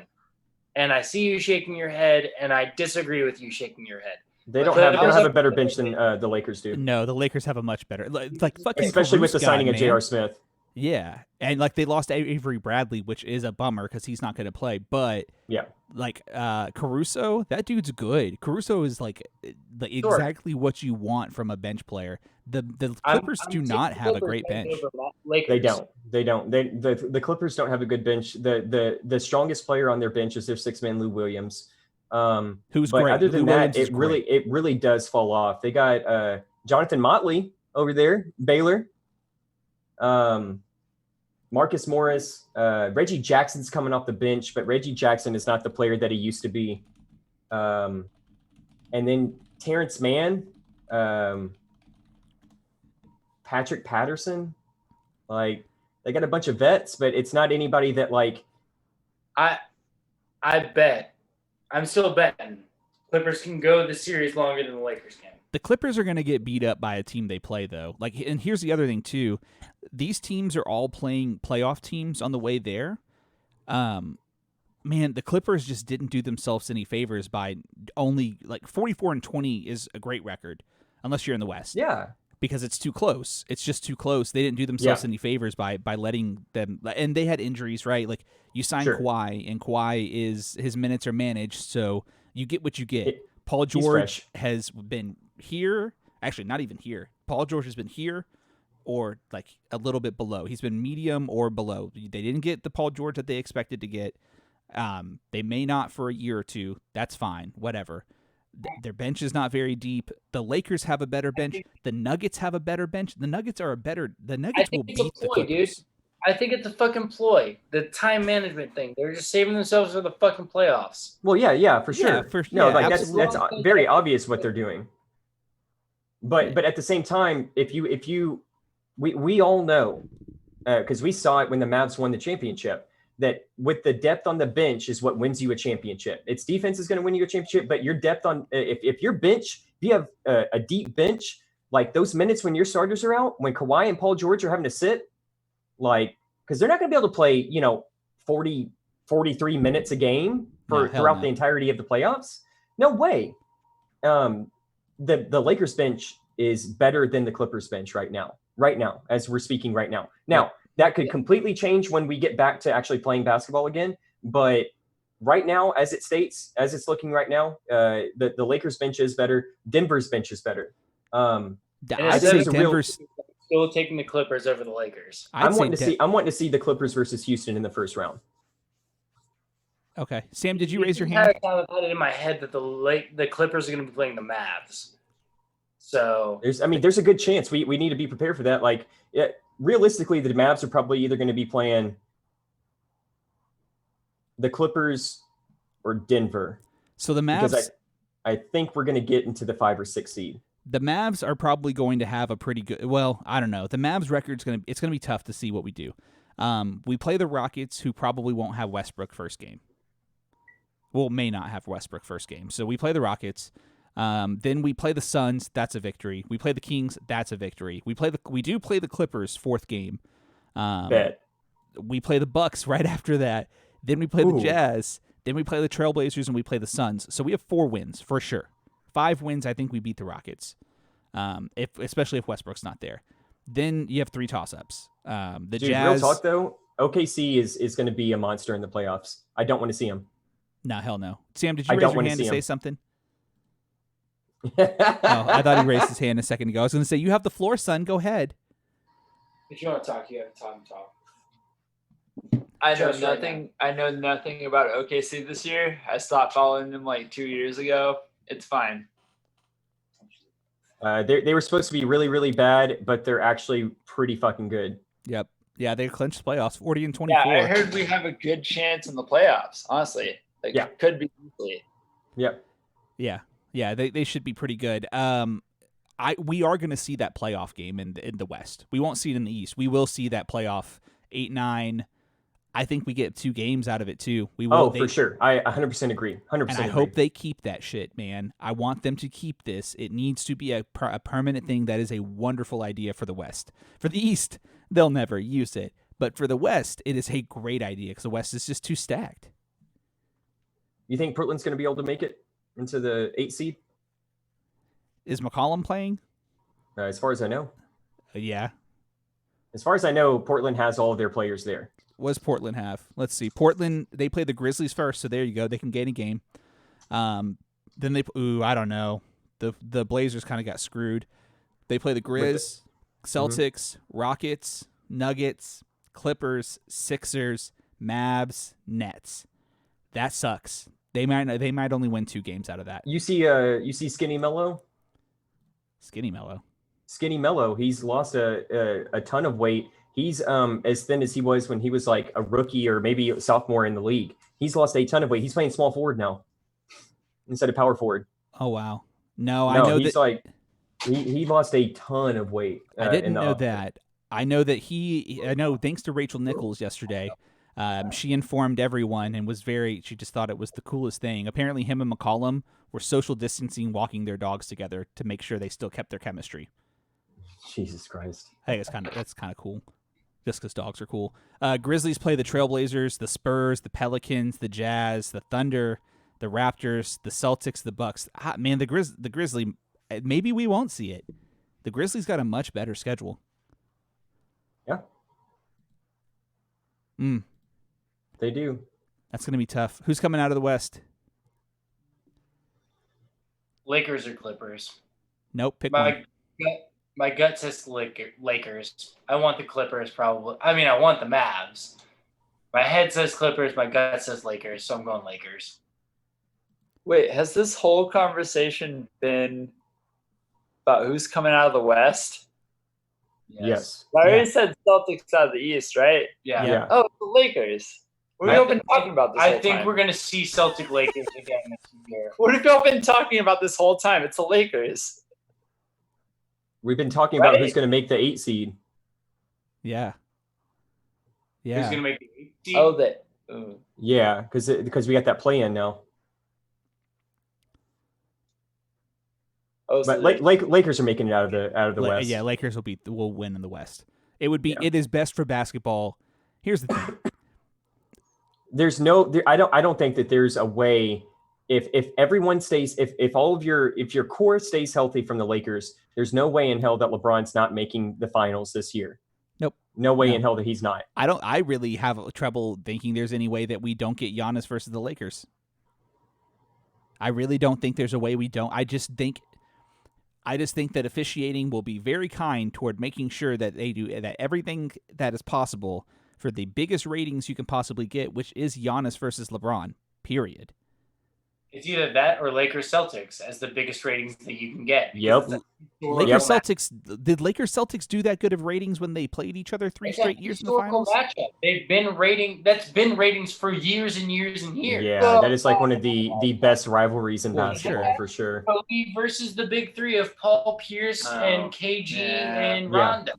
And I see you shaking your head, and I disagree with you shaking your head. They don't have a better bench than the Lakers do. No, the Lakers have a much better, like fucking especially with the Caruso, signing of man. J.R. Smith. Yeah, and like they lost Avery Bradley, which is a bummer because he's not going to play. But yeah, like Caruso, that dude's good. Caruso is like exactly what you want from a bench player. The Clippers do not have a great bench. They don't. The Clippers don't have a good bench. The strongest player on their bench is their 6-man Lou Williams. Who's but great. Other than Lou that, Williams it really does fall off. They got Jonathan Motley over there, Baylor. Marcus Morris, Reggie Jackson's coming off the bench, but Reggie Jackson is not the player that he used to be. And then Terrence Mann, Patrick Patterson, like they got a bunch of vets, but it's not anybody that like. I bet. I'm still betting Clippers can go the series longer than the Lakers can. The Clippers are going to get beat up by a team they play, though. Like, and here's the other thing too: these teams are all playing playoff teams on the way there. Man, the Clippers just didn't do themselves any favors by only like 44-20 is a great record, unless you're in the West. Yeah, because it's too close. It's just too close. They didn't do themselves any favors by letting them. And they had injuries, right? Like you sign Kawhi, and Kawhi his minutes are managed, so you get what you get. Paul George has been here. Actually, not even here. Paul George has been here or like a little bit below. He's been medium or below. They didn't get the Paul George that they expected to get. They may not for a year or two. That's fine. Whatever. Their bench is not very deep. The Lakers have a better bench. The Nuggets have a better bench. The Nuggets are a better. The Nuggets will beat the Clippers. Dude. I think it's a fucking ploy. The time management thing. They're just saving themselves for the fucking playoffs. Well, yeah, for sure. That's very obvious what they're doing. But at the same time, we all know because we saw it when the Mavs won the championship that with the depth on the bench is what wins you a championship. It's defense is going to win you a championship, but your depth on if your bench, if you have a deep bench, like those minutes when your starters are out, when Kawhi and Paul George are having to sit, like because they're not going to be able to play 40, 43 minutes a game throughout the entirety of the playoffs. No way. The Lakers bench is better than the Clippers bench right now, as we're speaking right now. Now, that could completely change when we get back to actually playing basketball again. But right now, as it's looking right now, the Lakers bench is better. Denver's bench is better. I think Denver's still taking the Clippers over the Lakers. I'm wanting to see the Clippers versus Houston in the first round. Okay, Sam, did you raise your hand? I've had it in my head that the Clippers are going to be playing the Mavs. So there's a good chance we need to be prepared for that. Like, realistically, the Mavs are probably either going to be playing the Clippers or Denver. So the Mavs, because I think we're going to get into the 5 or 6 seed. The Mavs are probably going to have a pretty good. Well, I don't know. The Mavs record's going to be tough to see what we do. We play the Rockets, who probably won't have Westbrook first game. Well, may not have Westbrook first game. So we play the Rockets. Then we play the Suns. That's a victory. We play the Kings. That's a victory. We do play the Clippers fourth game. Bet. We play the Bucks right after that. Then we play the Jazz. Then we play the Trailblazers, and we play the Suns. So we have 4 wins for sure. 5 wins. I think we beat the Rockets. Especially if Westbrook's not there. Then you have 3 toss-ups. The Jazz. Real talk though, OKC is going to be a monster in the playoffs. I don't want to see him. No, hell no. Sam, did you raise your hand to say something? I thought he raised his hand a second ago. I was going to say, you have the floor, son. Go ahead. If you want to talk, you have time to talk. I know nothing. I know nothing about OKC this year. I stopped following them like 2 years ago, It's fine. They were supposed to be really, really bad, but they're actually pretty fucking good. Yep. Yeah, they clinched playoffs, 40-24. Yeah, I heard we have a good chance in the playoffs. Honestly, Yeah. could be easily. Yep. Yeah, they should be pretty good. We are going to see that playoff game in the West. We won't see it in the East. We will see that playoff 8-9. I think we get 2 games out of it too. We will. For sure. I 100% agree. 100%. And I hope they keep that shit, man. I want them to keep this. It needs to be a permanent thing. That is a wonderful idea for the West. For the East, they'll never use it. But for the West, it is a great idea because the West is just too stacked. You think Portland's going to be able to make it into the 8 seed? Is McCollum playing? As far as I know. Yeah. As far as I know, Portland has all of their players there. What does Portland have? Let's see. Portland, they play the Grizzlies first, so there you go. They can gain a game. Then I don't know. The Blazers kind of got screwed. They play the Grizz, Celtics, Rockets, Nuggets, Clippers, Sixers, Mavs, Nets. That sucks. They might only win 2 games out of that. You see Skinny Mello? Skinny Mello. Skinny Mello, he's lost a ton of weight. He's as thin as he was when he was like a rookie or maybe a sophomore in the league. He's lost a ton of weight. He's playing small forward now instead of power forward. Oh wow! No, I know he's that like he lost a ton of weight. I didn't know that. I know that I know thanks to Rachel Nichols yesterday, she informed everyone and was she just thought it was the coolest thing. Apparently, him and McCollum were social distancing, walking their dogs together to make sure they still kept their chemistry. Jesus Christ! I think that's kind of cool. Just because dogs are cool. Grizzlies play the Trailblazers, the Spurs, the Pelicans, the Jazz, the Thunder, the Raptors, the Celtics, the Bucks. Man, the Grizzly, maybe we won't see it. The Grizzlies got a much better schedule. Yeah. They do. That's going to be tough. Who's coming out of the West? Lakers or Clippers? Nope, pick one. My gut says Lakers. I want the Clippers probably. I mean, I want the Mavs. My head says Clippers. My gut says Lakers, so I'm going Lakers. Wait, has this whole conversation been about who's coming out of the West? Yes. I already said Celtics out of the East, right? Yeah. Oh, the Lakers. What have y'all been talking about this whole time? I think we're going to see Celtic Lakers again this year. What have y'all been talking about this whole time? It's the Lakers. We've been talking about who's going to make the 8 seed. Yeah. Who's going to make the 8 seed? Oh, yeah, because we got that play in now. Oh, but Lakers are making it out of the West. Yeah, Lakers will win in the West. It would be. Yeah. It is best for basketball. Here's the thing. I don't think that there's a way. If everyone stays, if all of your core stays healthy from the Lakers, there's no way in hell that LeBron's not making the finals this year. Nope. No way in hell that he's not. I really have trouble thinking there's any way that we don't get Giannis versus the Lakers. I really don't think there's a way we don't. I just think that officiating will be very kind toward making sure that they do that everything that is possible for the biggest ratings you can possibly get, which is Giannis versus LeBron. Period. It's either that or Lakers Celtics as the biggest ratings that you can get. Yep. Lakers Celtics. Did Lakers Celtics do that good of ratings when they played each other 3 straight years in the finals? Matchup. They've been that's been ratings for years and years and years. Yeah, that is like one of the best rivalries in basketball for sure. Kobe versus the big three of Paul Pierce and KG and Rondo.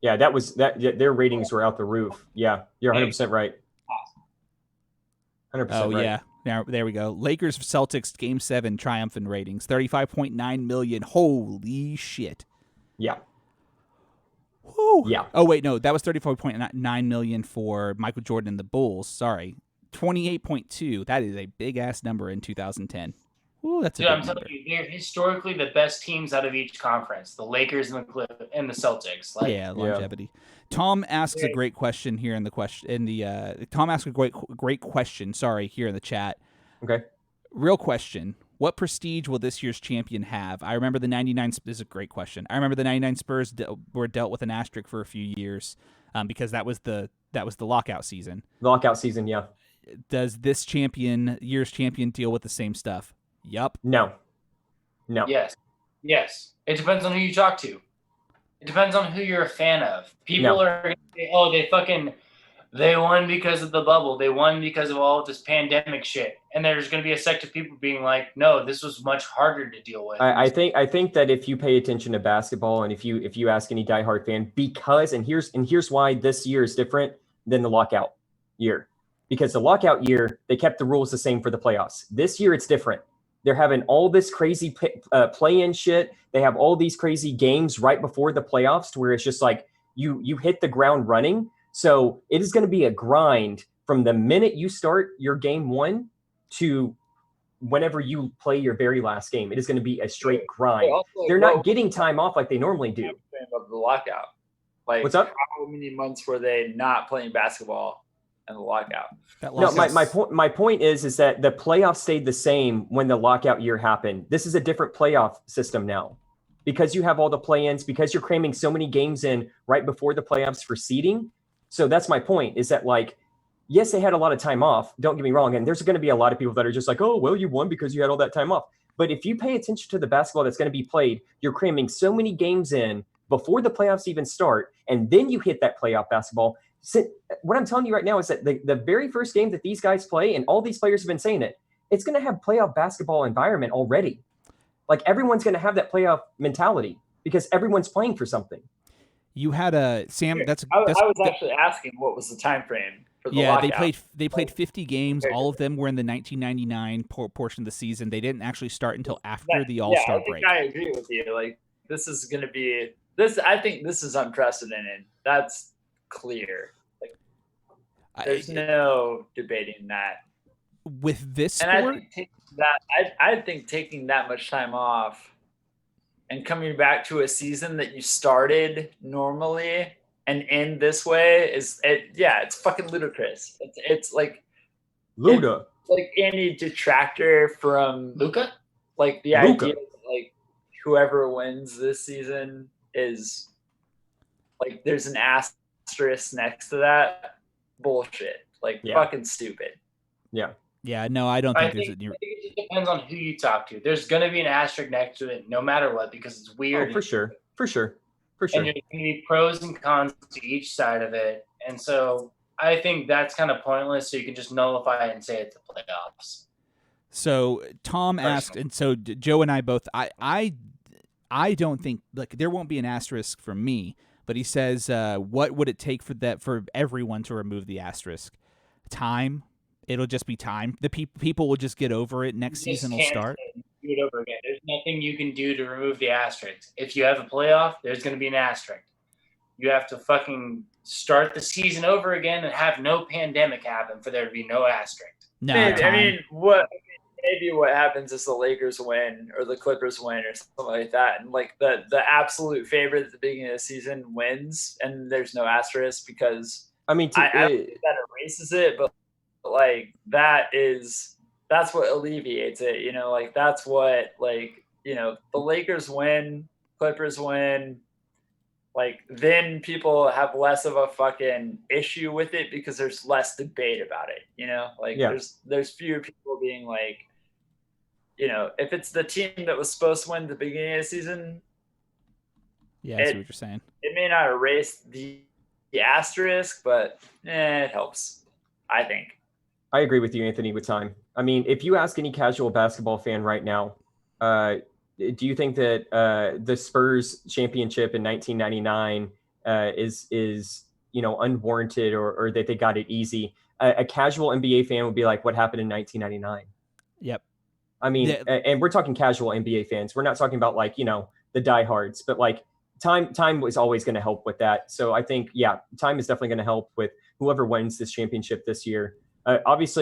Yeah, their ratings were out the roof. Yeah, you're 100% right. 100% right. Yeah. Now, there we go. Lakers Celtics Game 7 triumphant ratings 35.9 million. Holy shit. Yeah. Woo. Yeah. Oh wait, no, that was 34.9 million for Michael Jordan and the Bulls. Sorry. 28.2. That is a big ass number in 2010. Ooh, that's a big number. Telling you, they're historically the best teams out of each conference. The Lakers and the Celtics. Longevity. Tom asks a great question here in the question Tom asks a great question, here in the chat. Okay. Real question. What prestige will this year's champion have? I remember the 99 this is a great question. I remember the 99 Spurs were dealt with an asterisk for a few years because that was the lockout season. Lockout season, yeah. Does this year's champion deal with the same stuff? Yup. No. No. Yes. It depends on who you talk to. It depends on who you're a fan of. People are going to say, oh, they won because of the bubble. They won because of all of this pandemic shit. And there's going to be a sect of people being like, no, this was much harder to deal with. I think that if you pay attention to basketball and if you ask any diehard fan, because here's why this year is different than the lockout year. Because the lockout year, they kept the rules the same for the playoffs. This year, it's different. They're having all this crazy play-in shit. They have all these crazy games right before the playoffs to where it's just like you hit the ground running. So it is going to be a grind from the minute you start your game one to whenever you play your very last game. It is going to be a straight grind. They're not getting time off like they normally do. Of the lockout. Like, what's up? How many months were they not playing basketball in the lockout? No, my point is that the playoffs stayed the same when the lockout year happened. This is a different playoff system now. Because you have all the play-ins, because you're cramming so many games in right before the playoffs for seeding. So that's my point, is that like, yes, they had a lot of time off. Don't get me wrong. And there's going to be a lot of people that are just like, oh, well, you won because you had all that time off. But if you pay attention to the basketball that's going to be played, you're cramming so many games in before the playoffs even start. And then you hit that playoff basketball. So what I'm telling you right now is that the very first game that these guys play, and all these players have been saying it, it's going to have playoff basketball environment already. Like everyone's going to have that playoff mentality because everyone's playing for something. You had a Sam. I was actually asking what was the time frame for the lockout. They played 50 games. All of them were in the 1999 portion of the season. They didn't actually start until after the All-Star break. I agree with you. Like this is going to be this. I think this is unprecedented. That's clear. Like there's no debating that. With this sport, I think taking that much time off and coming back to a season that you started normally and end this way it's fucking ludicrous. It's like Luda. Like any detractor from Luka? Like the idea that like whoever wins this season is like there's an asterisk next to that. Bullshit. Like fucking stupid. Yeah. Yeah, no, I don't think I think it just depends on who you talk to. There's going to be an asterisk next to it no matter what because it's weird. Oh, for sure. And there's going to be pros and cons to each side of it. And so I think that's kind of pointless, so you can just nullify it and say it's the playoffs. So Tom asked, and so Joe and I both, I don't think, like, there won't be an asterisk from me, but he says, what would it take for everyone to remove the asterisk? Time. It'll just be time. The people will just get over it. Next season will start. Do it over again. There's nothing you can do to remove the asterisk. If you have a playoff, there's going to be an asterisk. You have to fucking start the season over again and have no pandemic happen for there to be no asterisk. No, I mean, maybe what happens is the Lakers win or the Clippers win or something like that, and like the absolute favorite at the beginning of the season wins, and there's no asterisk because I mean, I don't think that erases it, but like that's what alleviates it, you know, like that's what, like, you know, the Lakers win, Clippers win, like then people have less of a fucking issue with it because there's less debate about it, you know, like there's fewer people being like, you know, if it's the team that was supposed to win at the beginning of the season, I see what you're saying. It may not erase the asterisk, but it helps, I think. I agree with you, Anthony, with time. I mean, if you ask any casual basketball fan right now, do you think that the Spurs championship in 1999 is unwarranted or that they got it easy? A casual NBA fan would be like, what happened in 1999? Yep. I mean, and we're talking casual NBA fans. We're not talking about like, you know, the diehards, but like time was always going to help with that. So I think, time is definitely going to help with whoever wins this championship this year. Obviously,